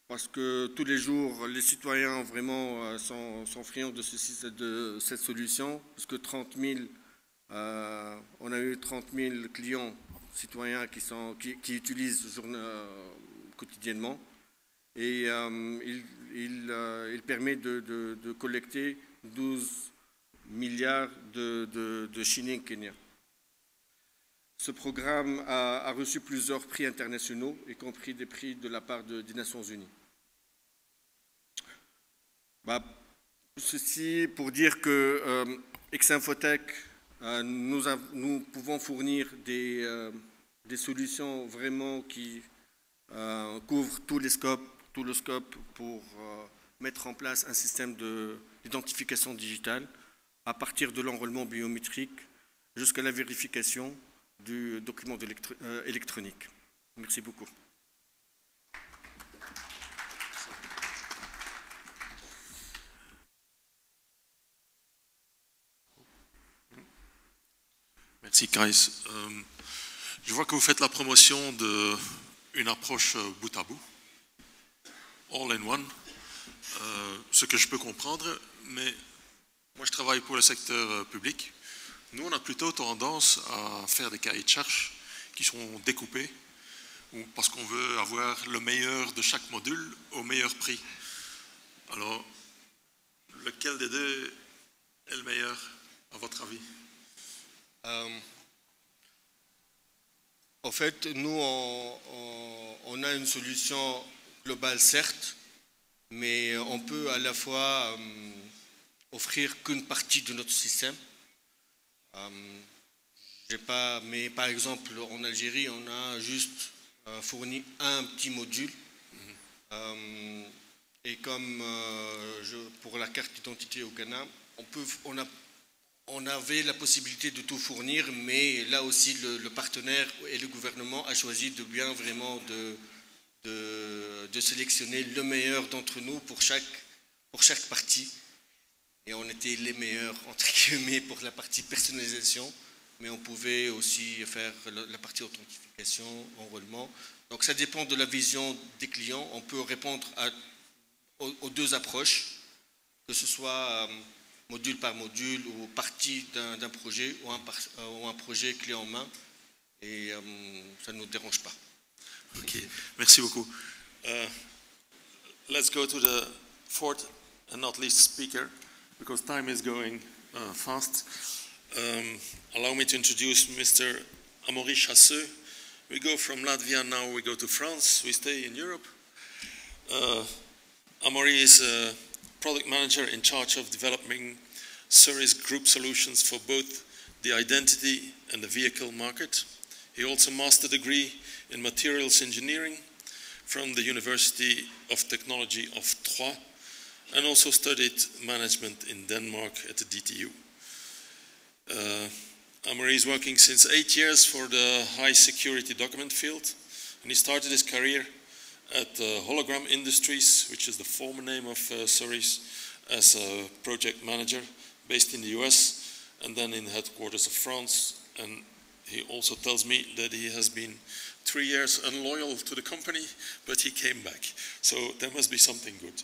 parce que tous les jours, les citoyens vraiment sont friands de cette solution, parce que on a eu 30 000 clients citoyens qui utilisent quotidiennement, et il permet de collecter 12 milliards de shillings kenyans. Ce programme a reçu plusieurs prix internationaux, y compris des prix de la part des Nations Unies. Ceci pour dire que Ex-Infotech, nous pouvons fournir des solutions vraiment qui couvrent tout le scope pour mettre en place un système d'identification digitale à partir de l'enrôlement biométrique jusqu'à la vérification du document électronique. Merci beaucoup. Merci, Kais. Je vois que vous faites la promotion d'une approche bout à bout, all in one, ce que je peux comprendre, mais moi je travaille pour le secteur public. Nous, on a plutôt tendance à faire des cahiers de charges qui sont découpés, parce qu'on veut avoir le meilleur de chaque module au meilleur prix. Alors, lequel des deux est le meilleur, à votre avis? En fait, nous, on a une solution globale, certes, mais on peut à la fois offrir qu'une partie de notre système. Mais par exemple, en Algérie, on a juste fourni un petit module. Et comme pour la carte d'identité au Ghana, on avait la possibilité de tout fournir, mais là aussi le partenaire et le gouvernement a choisi de bien vraiment de sélectionner le meilleur d'entre nous pour chaque partie. Et on était les meilleurs, entre guillemets, pour la partie personnalisation, mais on pouvait aussi faire la partie authentification, enrôlement. Donc ça dépend de la vision des clients. On peut répondre aux deux approches, que ce soit module par module ou partie d'un projet ou un projet clé en main, et ça ne nous dérange pas. Ok, merci beaucoup. Let's go to the fourth and not least speaker, because time is going fast. Allow me to introduce Mr. Amaury Chasseux. We go from Latvia, now we go to France, we stay in Europe. Amaury is a product manager in charge of developing service group solutions for both the identity and the vehicle market. He also master degree in materials engineering from the University of Technology of Troyes, and also studied management in Denmark at the DTU. Amaury is working since 8 years for the high security document field, and he started his career at Hologram Industries, which is the former name of Ceres, as a project manager based in the US and then in the headquarters of France. And he also tells me that he has been 3 years unloyal to the company, but he came back. So there must be something good.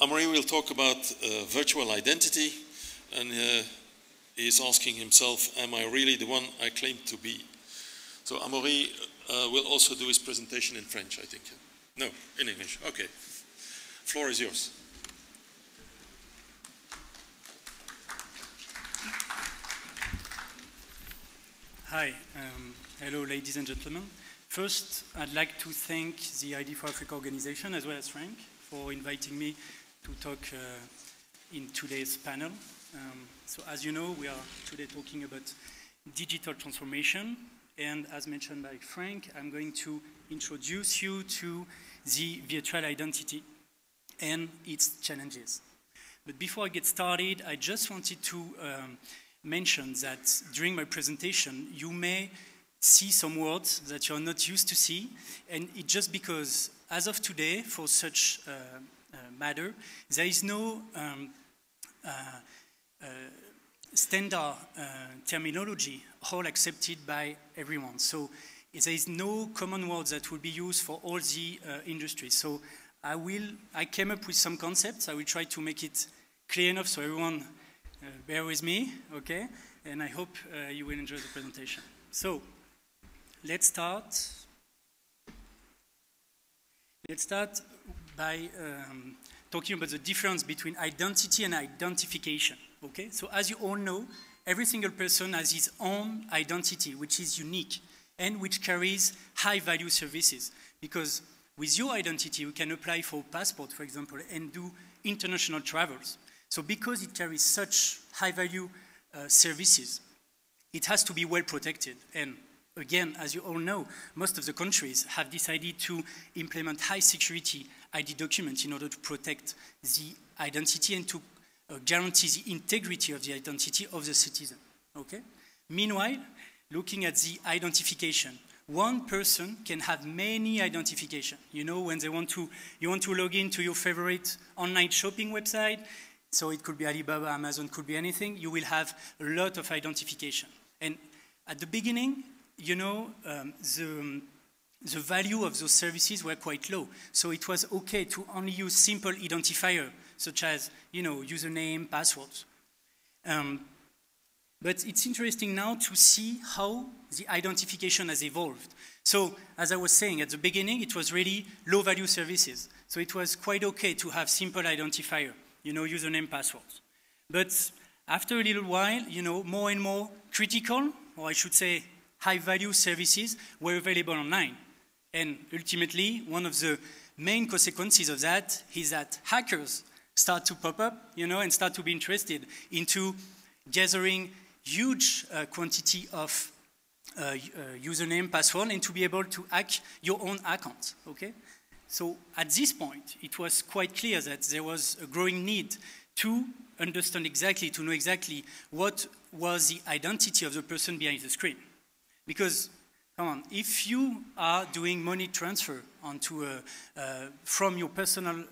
Amaury will talk about virtual identity, and he is asking himself, am I really the one I claim to be? So Amaury will also do his presentation in French, I think. No, in English. Okay. Floor is yours. Hi, hello ladies and gentlemen. First, I'd like to thank the ID4Africa organization as well as Frank for inviting me to talk in today's panel. So as you know, we are today talking about digital transformation, and as mentioned by Frank, I'm going to introduce you to the virtual identity and its challenges. But before I get started, I just wanted to mention that during my presentation, you may see some words that you're not used to see, and it's just because, as of today, for such matter, there is no standard terminology all accepted by everyone. So there is no common words that will be used for all the industries. So I came up with some concepts. I will try to make it clear enough so everyone bear with me, okay? And I hope you will enjoy the presentation. So let's start. Let's start by talking about the difference between identity and identification, okay? So as you all know, every single person has his own identity, which is unique and which carries high-value services. Because with your identity, you can apply for a passport, for example, and do international travels. So because it carries such high-value services, it has to be well protected. And again, as you all know, most of the countries have decided to implement high-security ID documents in order to protect the identity and to guarantee the integrity of the identity of the citizen, okay? Meanwhile, looking at the identification, one person can have many identification. You know, when you want to log in to your favorite online shopping website, so it could be Alibaba, Amazon, could be anything, you will have a lot of identification. And at the beginning, you know, the value of those services were quite low. So it was okay to only use simple identifier, such as, you know, username, passwords. But it's interesting now to see how the identification has evolved. So, as I was saying, at the beginning, it was really low-value services. So it was quite okay to have simple identifier, you know, username, passwords. But after a little while, you know, more and more critical, or I should say high-value services were available online. And ultimately, one of the main consequences of that is that hackers start to pop up, you know, and start to be interested into gathering huge quantity of username, password, and to be able to hack your own account, okay? So at this point, it was quite clear that there was a growing need to understand exactly, to know exactly what was the identity of the person behind the screen. Because, come on, if you are doing money transfer onto from your personal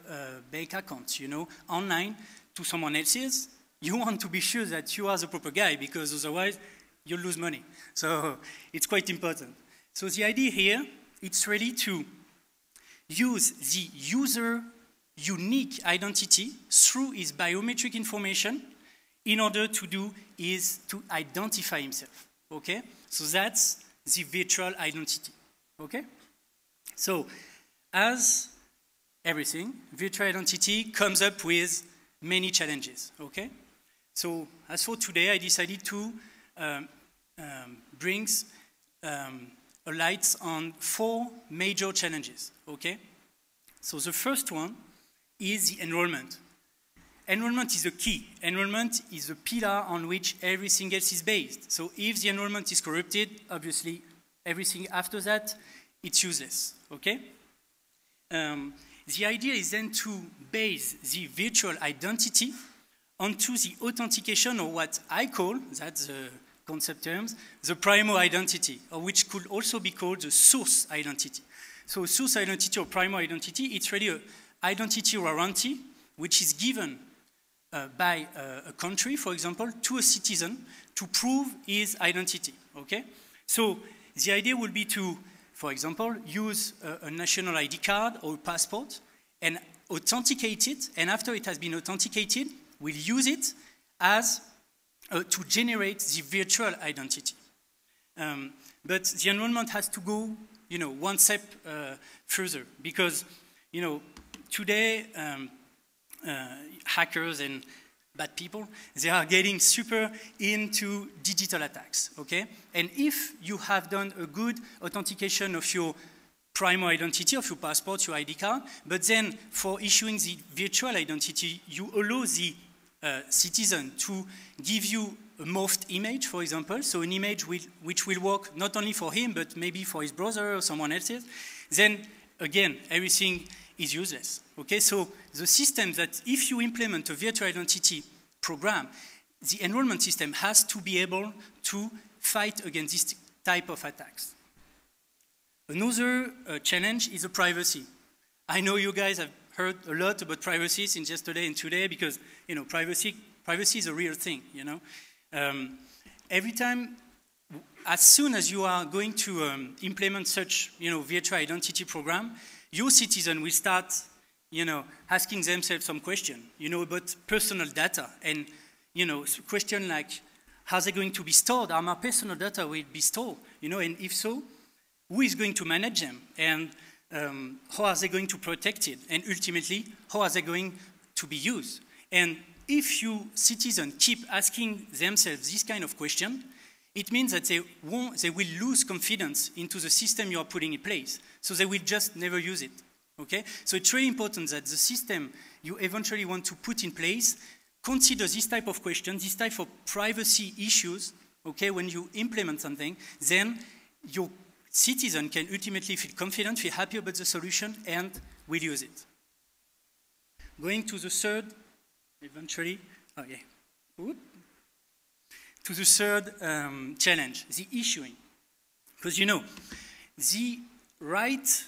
bank account, you know, online to someone else's, you want to be sure that you are the proper guy, because otherwise you'll lose money. So it's quite important. So the idea here, it's really to use the user unique identity through his biometric information in order to do is to identify himself, okay? So that's the virtual identity, okay? So as everything, virtual identity comes up with many challenges, okay? So as for today, I decided to bring a light on 4 major challenges, okay? So the first one is the enrollment. Enrollment is the key. Enrollment is the pillar on which everything else is based. So if the enrollment is corrupted, obviously everything after that, it's useless, okay? The idea is then to base the virtual identity onto the authentication, or what I call, that's the concept terms, the primary identity, or which could also be called the source identity. So source identity or primary identity, it's really an identity warranty, which is given by a country, for example, to a citizen to prove his identity, okay? So the idea would be to, for example, use a national ID card or a passport and authenticate it, and after it has been authenticated, we'll use it as to generate the virtual identity. But the enrollment has to go, one step further, because, today hackers and bad people, they are getting super into digital attacks, okay? And if you have done a good authentication of your primary identity, of your passport, your ID card, but then for issuing the virtual identity, you allow the citizen to give you a morphed image, for example, so an image which will work not only for him, but maybe for his brother or someone else's, then again, everything is useless, okay? So the system that if you implement a virtual identity program, the enrollment system has to be able to fight against this type of attacks. Another challenge is the privacy. I know you guys have heard a lot about privacy since yesterday and today because, privacy is a real thing, every time, as soon as you are going to implement such, virtual identity program, your citizen will start, asking themselves some question, about personal data. And, question like, how are they going to be stored? Are my personal data will be stored? And if so, who is going to manage them? And how are they going to protect it? And ultimately, how are they going to be used? And if you citizens keep asking themselves this kind of question, it means that they will lose confidence into the system you are putting in place. So they will just never use it, okay? So it's really important that the system you eventually want to put in place consider this type of question, this type of privacy issues, okay? When you implement something, then your citizen can ultimately feel confident, feel happy about the solution, and will use it. Going to the third, eventually, to the third challenge, the issuing. Because the right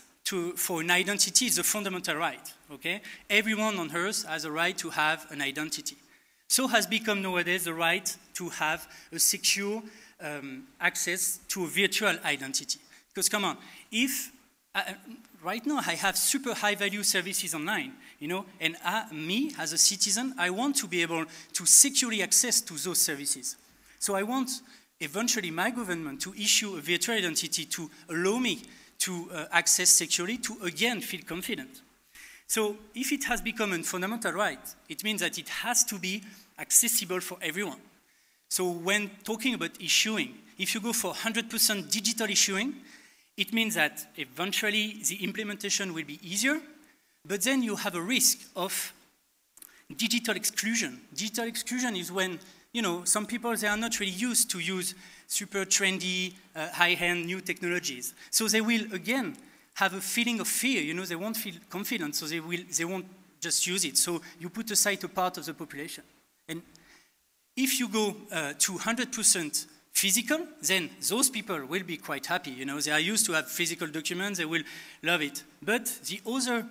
for an identity is a fundamental right, okay? Everyone on earth has a right to have an identity. So has become nowadays the right to have a secure access to a virtual identity. Because come on, if right now I have super high value services online, and me as a citizen, I want to be able to securely access to those services. So I want eventually my government to issue a virtual identity to allow me to access securely, to again feel confident. So if it has become a fundamental right, it means that it has to be accessible for everyone. So when talking about issuing, if you go for 100% digital issuing, it means that eventually the implementation will be easier, but then you have a risk of digital exclusion. Digital exclusion is when, some people, they are not really used to use super trendy, high-end new technologies. So they will, again, have a feeling of fear, they won't feel confident, so they won't just use it. So you put aside a part of the population. And if you go to 100% physical, then those people will be quite happy. They are used to have physical documents, they will love it. But the other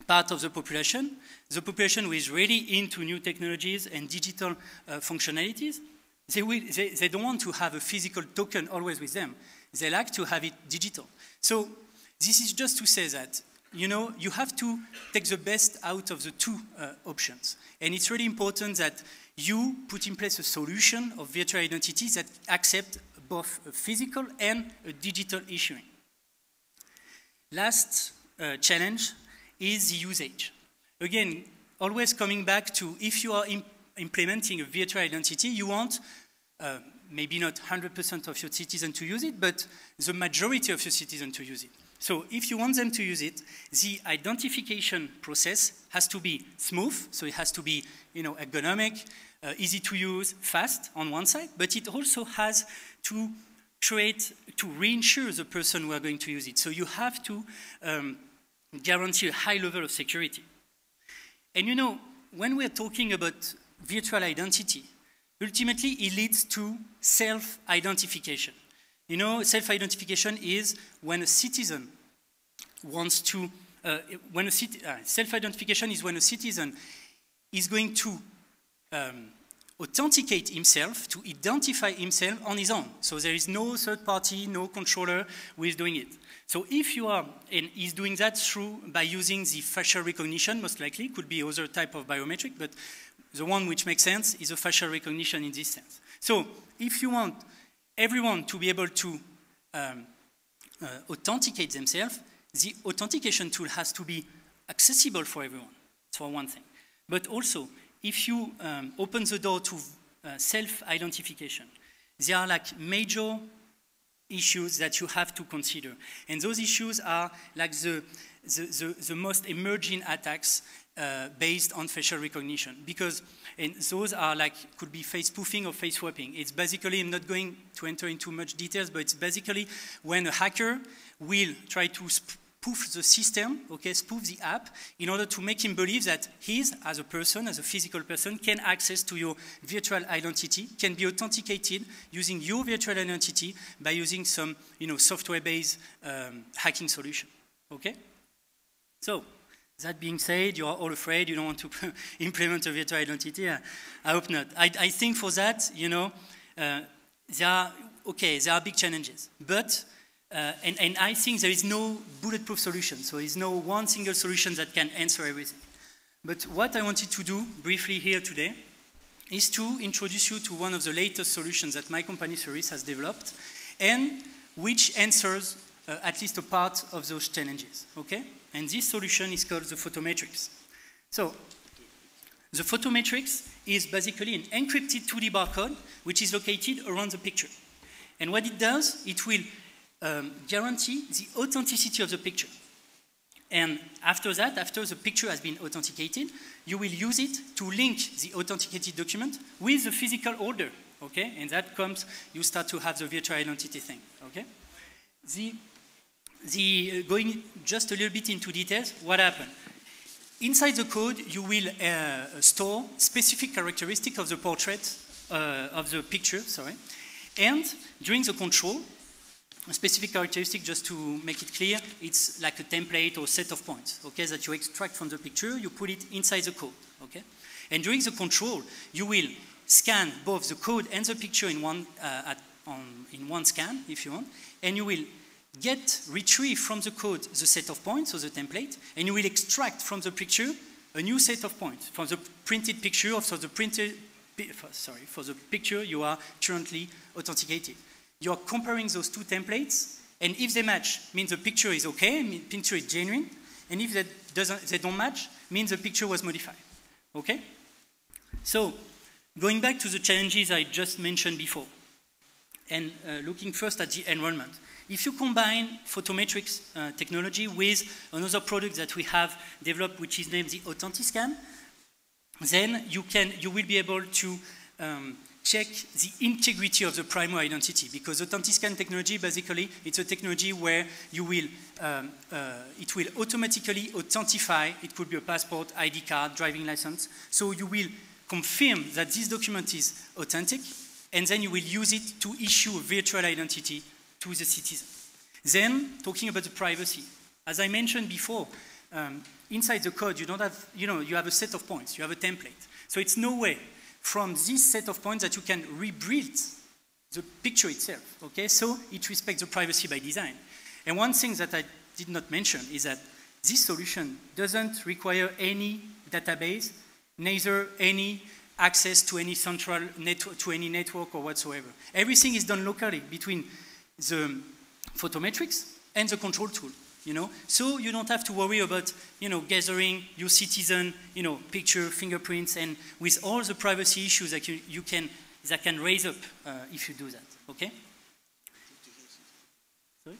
part of the population who is really into new technologies and digital functionalities, they don't want to have a physical token always with them. They like to have it digital. So this is just to say that, you have to take the best out of the two options. And it's really important that you put in place a solution of virtual identities that accept both a physical and a digital issuing. Last challenge is the usage. Again, always coming back to if you are implementing a virtual identity, you want maybe not 100% of your citizens to use it, but the majority of your citizens to use it. So if you want them to use it, the identification process has to be smooth, so it has to be, ergonomic, easy to use, fast on one side, but it also has to reinsure the person who are going to use it. So you have to guarantee a high level of security. And when we're talking about virtual identity, ultimately it leads to self-identification. Self-identification is when a citizen wants to, self-identification is when a citizen is going to authenticate himself, to identify himself on his own. So there is no third party, no controller who is doing it. So if you are, and he's doing that by using the facial recognition, most likely, could be other type of biometric, but the one which makes sense is a facial recognition in this sense. So if you want everyone to be able to authenticate themselves, the authentication tool has to be accessible for everyone, for one thing. But also, if you open the door to self-identification, there are like major issues that you have to consider. And those issues are like the most emerging attacks based on facial recognition, because and those are like, could be face spoofing or face swapping. It's basically, I'm not going to enter into much details, but it's basically when a hacker will try to spoof the system, okay, spoof the app, in order to make him believe that he, as a person, as a physical person, can access to your virtual identity, can be authenticated using your virtual identity by using some, software-based hacking solution, okay? So, that being said, you are all afraid, you don't want to implement a virtual identity. I hope not. I think for that, there are big challenges. But, and I think there is no bulletproof solution. So there is no one single solution that can answer everything. But what I wanted to do briefly here today is to introduce you to one of the latest solutions that my company Cerise has developed, and which answers at least a part of those challenges, okay? And this solution is called the photometrics. So, the photometrics is basically an encrypted 2D barcode which is located around the picture. And what it does, it will guarantee the authenticity of the picture. And after that, after the picture has been authenticated, you will use it to link the authenticated document with the physical holder, okay? And that comes, you start to have the virtual identity thing, okay? Going just a little bit into details, what happened? Inside the code, you will store specific characteristics of the portrait, of the picture, sorry. And during the control, a specific characteristic, just to make it clear, it's like a template or set of points, okay, that you extract from the picture, you put it inside the code, okay? And during the control, you will scan both the code and the picture in one scan, if you want, and you will retrieve from the code the set of points, so the template, and you will extract from the picture a new set of points from the printed picture, or for the picture you are currently authenticated. You are comparing those two templates, and if they match, means the picture is okay, means the picture is genuine, and if they don't match, means the picture was modified, okay? So, going back to the challenges I just mentioned before, and looking first at the enrollment. If you combine photometrics technology with another product that we have developed, which is named the AuthenticScan, then you will be able to check the integrity of the primary identity, because AuthenticScan technology, basically, it's a technology where you will, it will automatically authentify, it could be a passport, ID card, driving license, so you will confirm that this document is authentic, and then you will use it to issue a virtual identity to the citizen. Then, talking about the privacy. As I mentioned before, inside the code, you don't have, you have a set of points, you have a template. So it's no way from this set of points that you can rebuild the picture itself, okay? So it respects the privacy by design. And one thing that I did not mention is that this solution doesn't require any database, neither any access to any central network, to any network or whatsoever. Everything is done locally between the photometrics and the control tool, So you don't have to worry about, gathering your citizen, picture, fingerprints, and with all the privacy issues that that can raise up if you do that, okay? Sorry?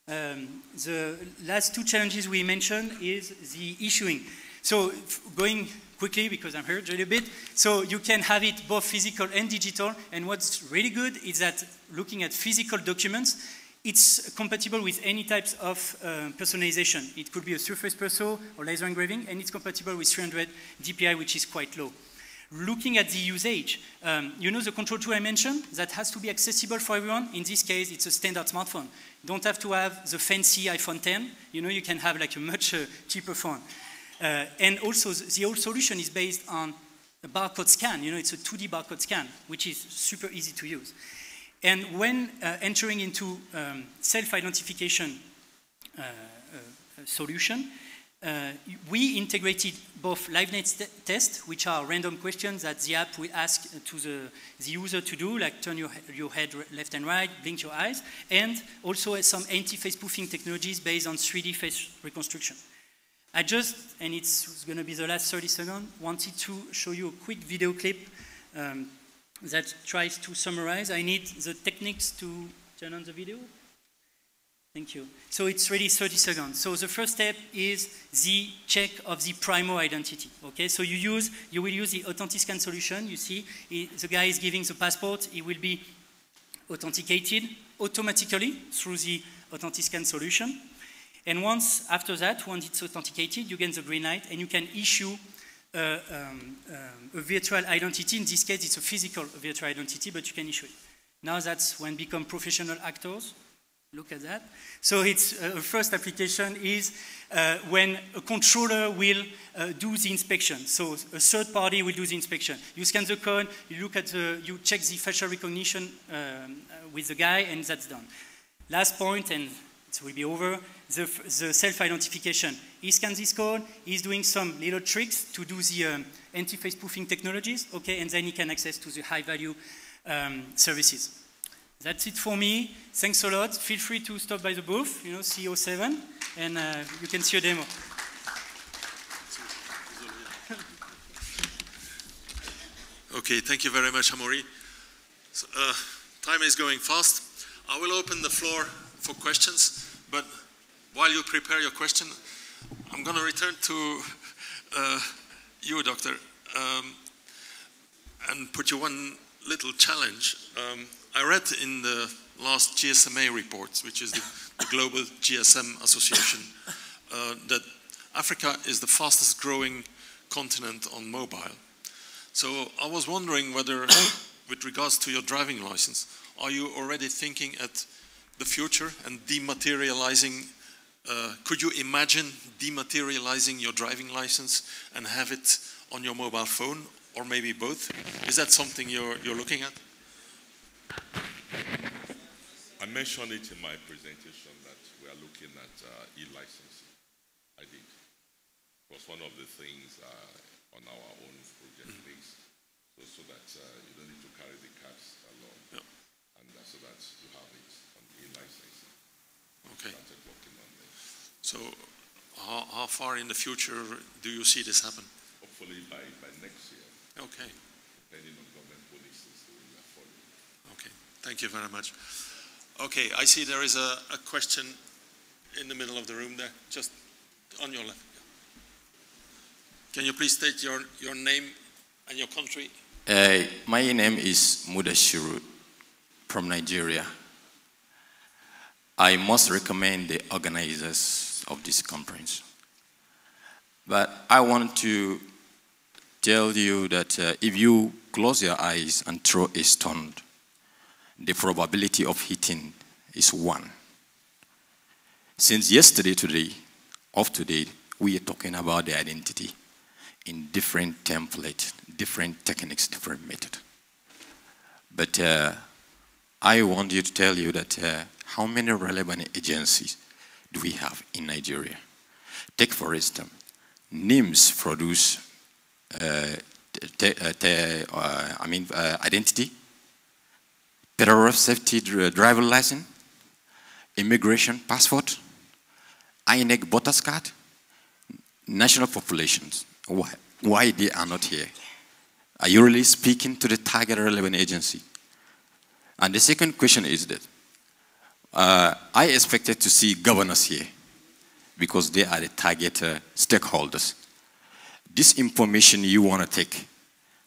Yeah. The last two challenges we mentioned is the issuing. So going quickly, because I'm here a little bit, so you can have it both physical and digital, and what's really good is that looking at physical documents, it's compatible with any types of personalization. It could be a surface perso or laser engraving, and it's compatible with 300 DPI, which is quite low. Looking at the usage, the control tool I mentioned, that has to be accessible for everyone. In this case, it's a standard smartphone. You don't have to have the fancy iPhone 10. You can have like a much cheaper phone. And also, the whole solution is based on a barcode scan. It's a 2D barcode scan, which is super easy to use. And when entering into self-identification solution. We integrated both liveness tests, which are random questions that the app will ask to the user to do, like turn your head left and right, blink your eyes, and also some anti-face spoofing technologies based on 3D face reconstruction. I just, and it's going to be the last 30 seconds, wanted to show you a quick video clip that tries to summarize. I need the techniques to turn on the video. Thank you. So it's really 30 seconds. So the first step is the check of the Primo identity. Okay, so you will use the AuthentiScan solution. You see, the guy is giving the passport. It will be authenticated automatically through the AuthentiScan solution. And once it's authenticated, you get the green light and you can issue a virtual identity. In this case, it's a physical virtual identity, but you can issue it. Now that's when become professional actors. Look at that. So it's first application is when a controller will do the inspection. So a third party will do the inspection. You scan the code, you check the facial recognition with the guy, and that's done. Last point, and it will be over, the self-identification. He scans this code, he's doing some little tricks to do the anti-face spoofing technologies, okay, and then he can access to the high-value services. That's it for me. Thanks a lot. Feel free to stop by the booth, CO7, and you can see a demo. Okay, thank you very much, Amaury. So, time is going fast. I will open the floor for questions, but while you prepare your question, I'm going to return to you, Doctor, and put you one little challenge. I read in the last GSMA report, which is the Global GSM Association, that Africa is the fastest growing continent on mobile. So I was wondering whether, with regards to your driving license, are you already thinking at the future and dematerializing, could you imagine dematerializing your driving license and have it on your mobile phone, or maybe both? Is that something you're looking at? I mentioned it in my presentation that we are looking at e-licensing. I did. It was one of the things on our own project list, so that you don't need to carry the cards along, and so that you have it on e-licensing. Okay. Started working on this. So how far in the future do you see this happen? Hopefully by next year. Okay. Depending on government policies that we are following. Okay, thank you very much. Okay, I see there is a question in the middle of the room there, just on your left. Can you please state your name and your country? My name is Mudashiru from Nigeria. I must recommend the organizers of this conference. But I want to tell you that if you close your eyes and throw a stone, the probability of hitting is 1. Since yesterday today, we are talking about the identity in different templates, different techniques, different methods. But I want you to tell you that how many relevant agencies do we have in Nigeria? Take, for instance, NIMC produce identity, Federal Safety Driver License, Immigration Passport, INEC Voters Card, National Populations. Why they are not here? Are you really speaking to the target relevant agency? And the second question is that I expected to see governors here because they are the target stakeholders. This information you want to take,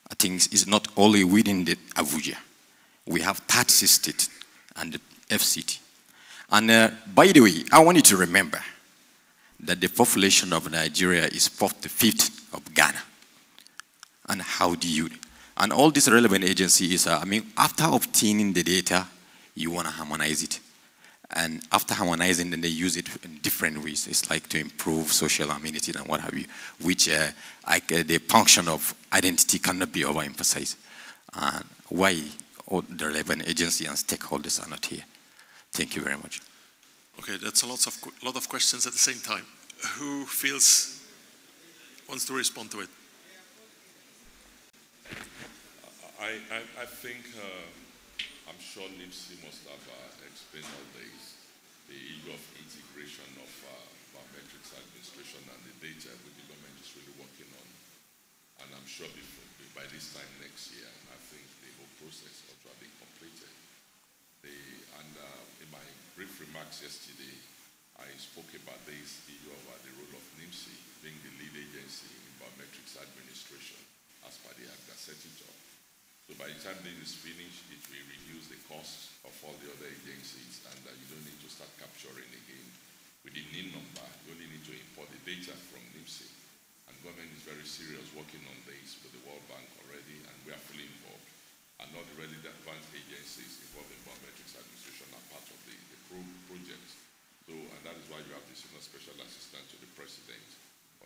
I think, is not only within the Abuja. We have 30 states and the FCT. And by the way, I want you to remember that the population of Nigeria is 4/5 of Ghana. And how do you, and all these relevant agencies, after obtaining the data, you want to harmonize it. And after harmonizing, then they use it in different ways. It's like to improve social amenity and what have you, which the function of identity cannot be overemphasized. Why all the relevant agencies and stakeholders are not here? Thank you very much. Okay, that's a lot of questions at the same time. Who wants to respond to it? I think, I'm sure NIMC must have explained all this, the issue of integration of biometrics administration and the data which the government is really working on. And I'm sure by this time next year, I think the whole process ought to have been completed. In my brief remarks yesterday, I spoke about this issue of the role of NIMC being the lead agency in biometrics administration as per the act that set it up. So by the time this is finished, it will reduce the cost of all the other agencies, and you don't need to start capturing again. With the NIN number, you only need to import the data from NIMC. And government is very serious working on this with the World Bank already, and we are fully involved. And all the relevant agencies involved in biometrics administration are part of the project. So, and that is why you have the senior special assistant to the president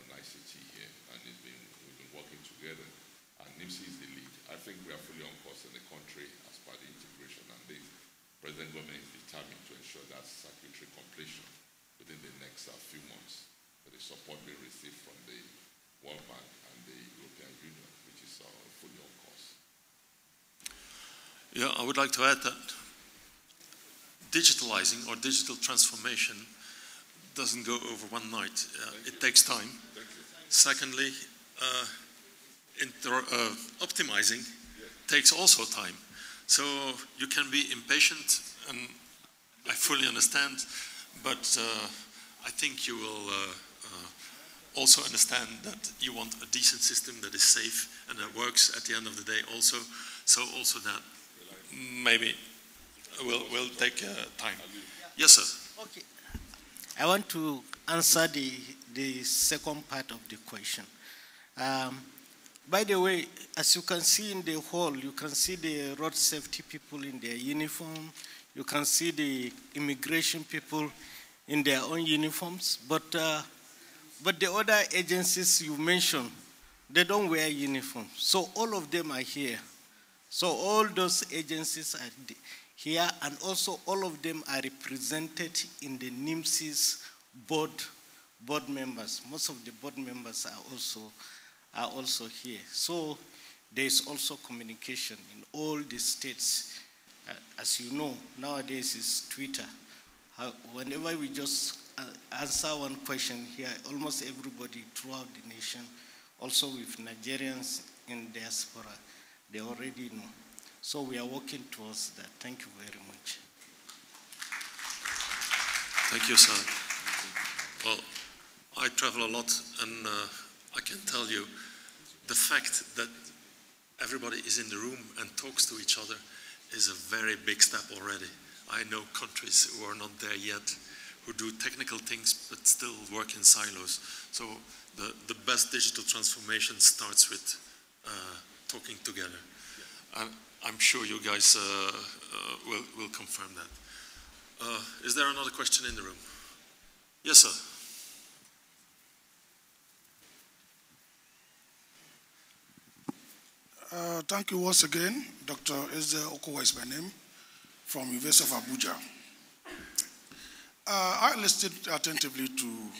on ICT here, and we've been working together. And NIMC is the lead. I think we are fully on course in the country as part of the integration, and the present government is determined to ensure that circuitry completion within the next few months, with the support being received from the World Bank and the European Union, which is fully on course. Yeah, I would like to add that digitalizing or digital transformation doesn't go over one night. It takes time. Secondly, optimizing takes also time. So you can be impatient, and I fully understand, but I think you will also understand that you want a decent system that is safe and that works at the end of the day also. So also that maybe will take time. Yes, sir. Okay. I want to answer the second part of the question. By the way, as you can see in the hall, you can see the road safety people in their uniform. You can see the immigration people in their own uniforms. But the other agencies you mentioned, they don't wear uniforms. So all of them are here. So all those agencies are here, and also all of them are represented in the NIMC's board members. Most of the board members are also here. So there is also communication in all the states. As you know, nowadays is Twitter. Whenever we just answer one question here, almost everybody throughout the nation, also with Nigerians in diaspora, they already know. So we are working towards that. Thank you very much. Thank you, sir. Well, I travel a lot, and I can tell you the fact that everybody is in the room and talks to each other is a very big step already. I know countries who are not there yet, who do technical things but still work in silos. So the best digital transformation starts with talking together. I'm sure you guys will confirm that. Is there another question in the room? Yes, sir. Thank you once again. Dr. Eze Okowa is my name, from University of Abuja. I listened attentively to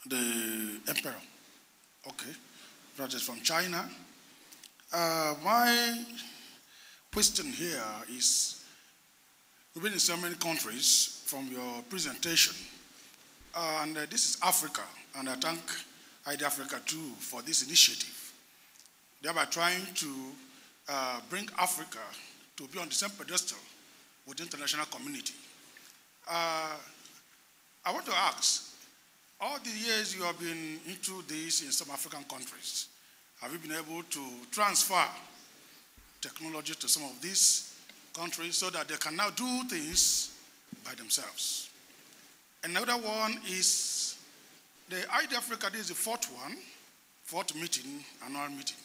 the Emperor, okay, that is from China. My question here is, we've been in so many countries from your presentation, and this is Africa, and I thank ID4Africa too for this initiative, thereby trying to bring Africa to be on the same pedestal with the international community. I want to ask, all the years you have been into this in some African countries, have you been able to transfer technology to some of these countries so that they can now do things by themselves? Another one is the ID4Africa. This is the fourth meeting, annual meeting.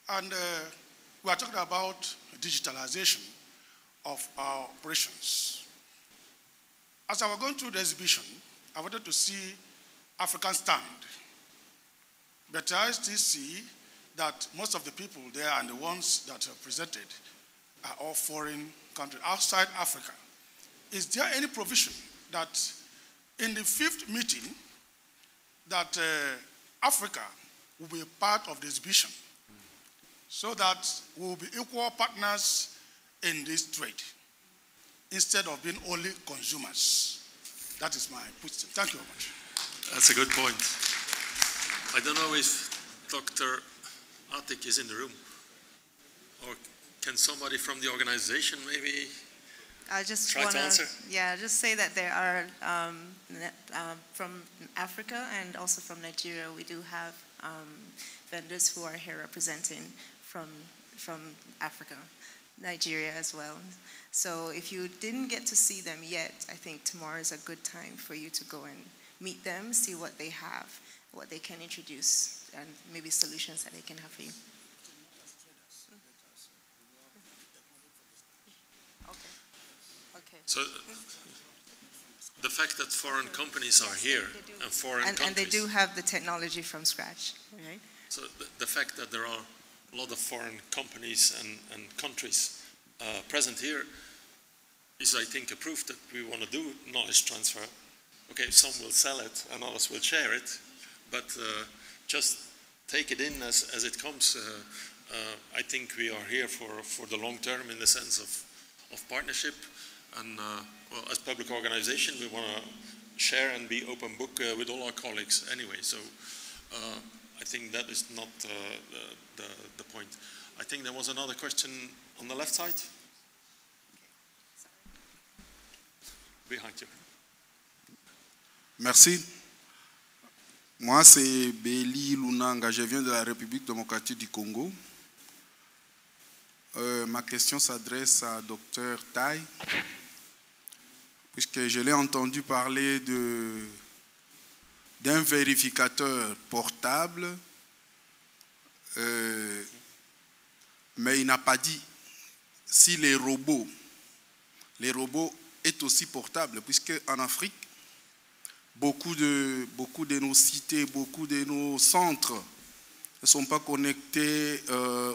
And we are talking about digitalization of our operations. As I was going through the exhibition, I wanted to see African stand. But I still see that most of the people there and the ones that are presented are all foreign countries outside Africa. Is there any provision that in the fifth meeting, that Africa will be part of this vision, so that we will be equal partners in this trade, instead of being only consumers. That is my position. Thank you very much. That's a good point. I don't know if Dr. Atik is in the room, or can somebody from the organization maybe I just try to answer? Yeah, just say that there are from Africa and also from Nigeria, we do have vendors who are here representing from Africa, Nigeria as well. So if you didn't get to see them yet, I think tomorrow is a good time for you to go and meet them, see what they have, what they can introduce, and maybe solutions that they can have for you. Okay. So the fact that foreign companies are here and foreign countries. And they do have the technology from scratch, right? So the fact that there are a lot of foreign companies and countries present here is, I think, a proof that we want to do knowledge transfer. Okay, some will sell it and others will share it, but just take it in as it comes. I think we are here for the long term in the sense of partnership. And well, as public organization, we want to share and be open book with all our colleagues anyway. So I think that is not the point. I think there was another question on the left side. Behind you. Merci. Moi, c'est Beli Lunanga. Je viens de la République démocratique du Congo. Ma question s'adresse à Dr. Tai, puisque je l'ai entendu parler d'un vérificateur portable, mais il n'a pas dit si les robots est aussi portable, puisque en Afrique, beaucoup de nos cités, beaucoup de nos centres ne sont pas connectés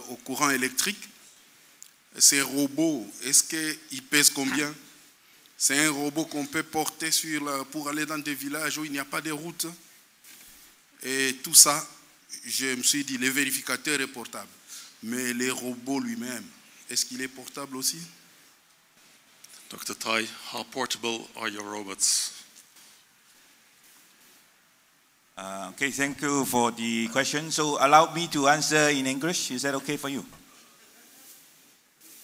au courant électrique. Ces robots, est-ce qu'ils pèsent combien? C'est un robot qu'on peut porter pour aller dans des villages où il n'y a pas de route. Et tout ça, je me suis dit, le vérificateur est portable. Mais les robots lui-même, est-ce qu'il est portable aussi? Dr. Tai, how portable are your robots? Okay, thank you for the question. So allow me to answer in English. Is that okay for you?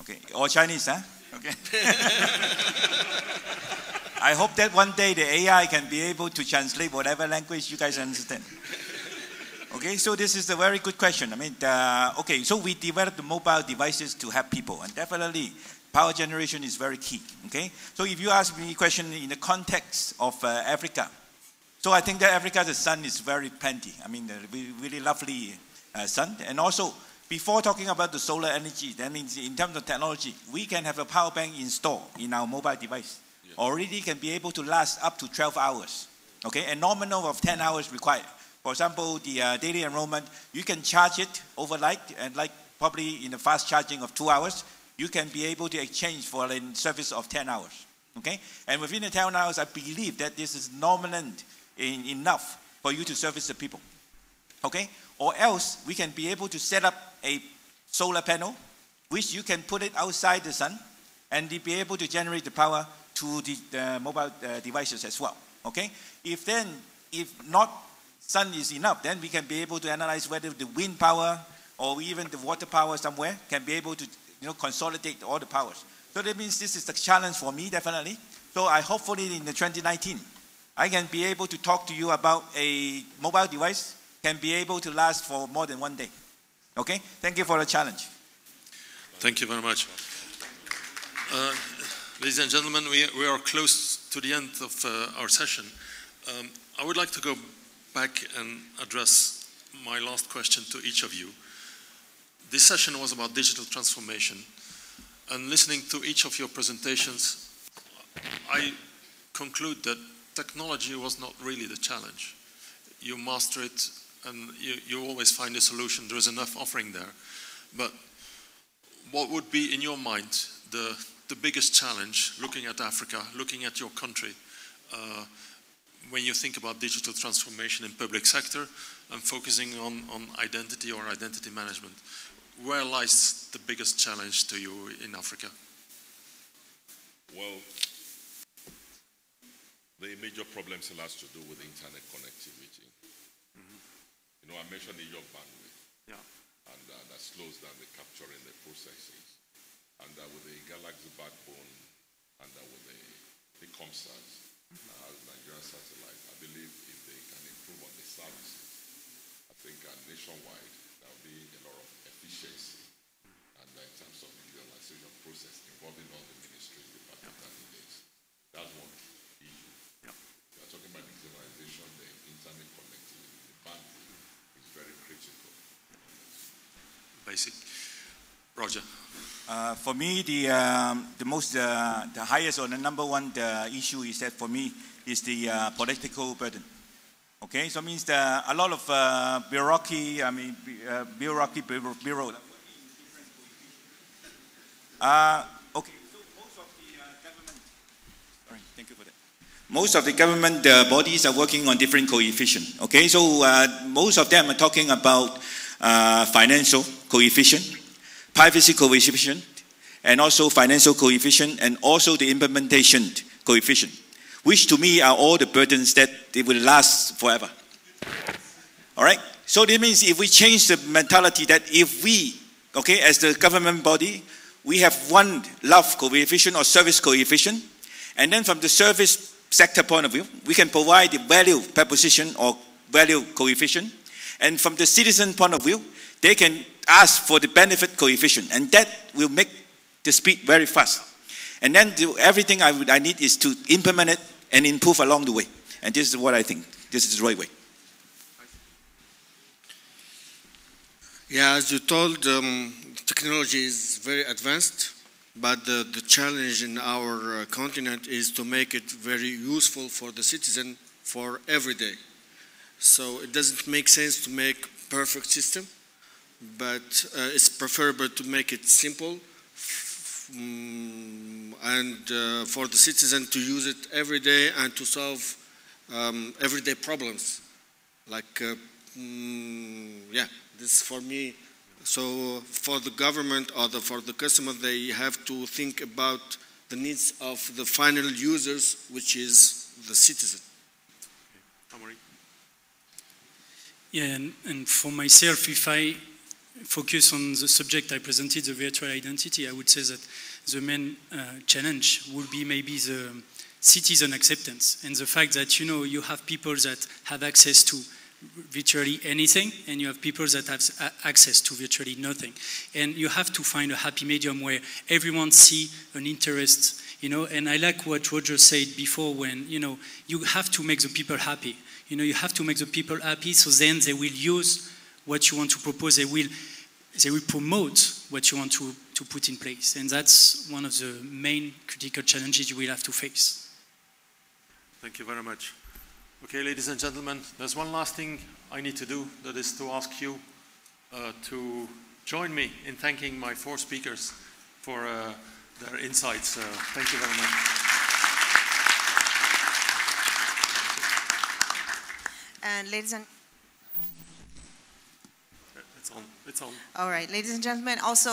Okay, or Chinese, huh? Okay. I hope that one day the AI can be able to translate whatever language you guys understand. Okay, so this is a very good question. I mean, okay, so we developed the mobile devices to help people, and definitely power generation is very key. Okay, so if you ask me a question in the context of Africa, so I think that Africa, the sun is very plenty. I mean, really lovely sun, and also before talking about the solar energy, that means in terms of technology, we can have a power bank installed in our mobile device. Yeah. Already can be able to last up to 12 hours. Okay, a nominal of 10 hours required. For example, the daily enrollment, you can charge it overnight, and like probably in a fast charging of 2 hours, you can be able to exchange for a service of 10 hours. Okay, and within the 10 hours, I believe that this is nominal enough for you to service the people. Okay, or else we can be able to set up a solar panel, which you can put it outside the sun, and be able to generate the power to the mobile devices as well. Okay, if not sun is enough, then we can be able to analyze whether the wind power or even the water power somewhere can be able to consolidate all the powers. So that means this is the challenge for me, definitely. So I hopefully in the 2019, I can be able to talk to you about a mobile device can be able to last for more than one day. Okay? Thank you for the challenge. Thank you very much. Ladies and gentlemen, we are close to the end of our session. I would like to go back and address my last question to each of you. This session was about digital transformation. And listening to each of your presentations, I conclude that technology was not really the challenge. You master it and you always find a solution. There is enough offering there. But what would be in your mind the biggest challenge looking at Africa, looking at your country, when you think about digital transformation in public sector and focusing on identity or identity management, where lies the biggest challenge to you in Africa? Well, the major problem still has to do with internet connectivity. You know, I mentioned the your bandwidth, and that slows down the capturing the processes. And with the Galaxy backbone and with the Comsats, Nigerian satellite, I believe if they can improve on the services, I think nationwide there will be a lot of efficiency. And in terms of the digitalization process involving all the ministries, departments, and agencies, that's one issue. We are talking about digitalization, the internet connectivity, the bandwidth is very critical. Basic. Roger. For me, the highest or the number one issue is that for me is the political burden. Okay, so it means that a lot of bureaucracy. Okay, so most of the government. Sorry, thank you for that. Most of the government bodies are working on different coefficients. Okay, so most of them are talking about financial coefficient, privacy coefficient, and also financial coefficient, and also the implementation coefficient, which to me are all the burdens that it will last forever. All right? So that means if we change the mentality that if we, okay, as the government body, we have one love coefficient or service coefficient, and then from the service sector point of view, we can provide the value proposition or value coefficient, and from the citizen point of view, they can ask for the benefit coefficient, and that will make the speed very fast. And then everything I need is to implement it and improve along the way. And this is what I think. This is the right way. Yeah, as you told, technology is very advanced, but the challenge in our continent is to make it very useful for the citizen for every day. So it doesn't make sense to make perfect system, but it's preferable to make it simple and for the citizen to use it every day and to solve everyday problems. Like, yeah, this for me. So for the government or for the customer, they have to think about the needs of the final users, which is the citizen. Yeah, and for myself, if I focus on the subject I presented, the virtual identity, I would say that the main challenge would be maybe the citizen acceptance and the fact that, you know, you have people that have access to virtually anything and you have people that have access to virtually nothing. And you have to find a happy medium where everyone see an interest, you know, and I like what Roger said before when, you know, you have to make the people happy. You know, you have to make the people happy so then they will use what you want to propose, they will promote what you want to put in place. And that's one of the main critical challenges you will have to face. Thank you very much. Okay, ladies and gentlemen, there's one last thing I need to do, that is to ask you to join me in thanking my 4 speakers for their insights. Thank you very much. And ladies and It's on. All right, ladies and gentlemen, also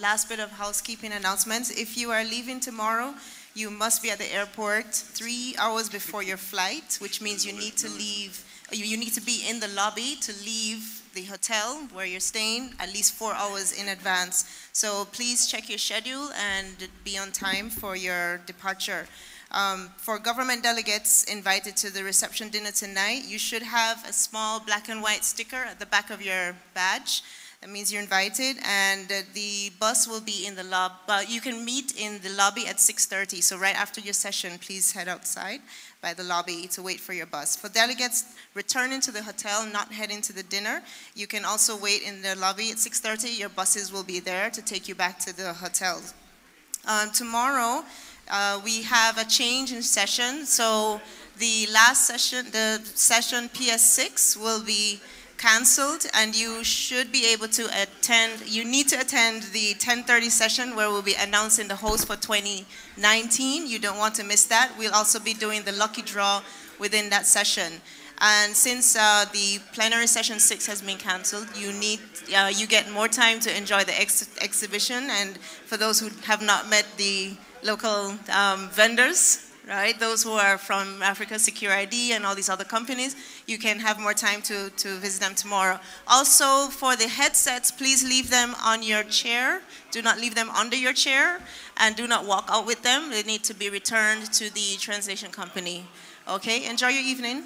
last bit of housekeeping announcements. If you are leaving tomorrow, you must be at the airport 3 hours before your flight, which means you need to leave, you need to be in the lobby to leave the hotel where you're staying at least 4 hours in advance. So please check your schedule and be on time for your departure. For government delegates invited to the reception dinner tonight, you should have a small black and white sticker at the back of your badge. That means you're invited, and the bus will be in the lobby. You can meet in the lobby at 6:30, so right after your session, please head outside by the lobby to wait for your bus. For delegates returning to the hotel, not heading to the dinner, you can also wait in the lobby at 6:30. Your buses will be there to take you back to the hotel. Tomorrow, we have a change in session, so the last session, the session PS6 will be cancelled, and you should be able to attend, you need to attend the 10:30 session where we'll be announcing the host for 2019. You don't want to miss that. We'll also be doing the lucky draw within that session. And since the plenary session 6 has been canceled, you get more time to enjoy the exhibition. And for those who have not met the local vendors, right, those who are from Africa Secure ID and all these other companies, you can have more time to visit them tomorrow. Also, for the headsets, please leave them on your chair. Do not leave them under your chair, and do not walk out with them. They need to be returned to the translation company. Okay, enjoy your evening.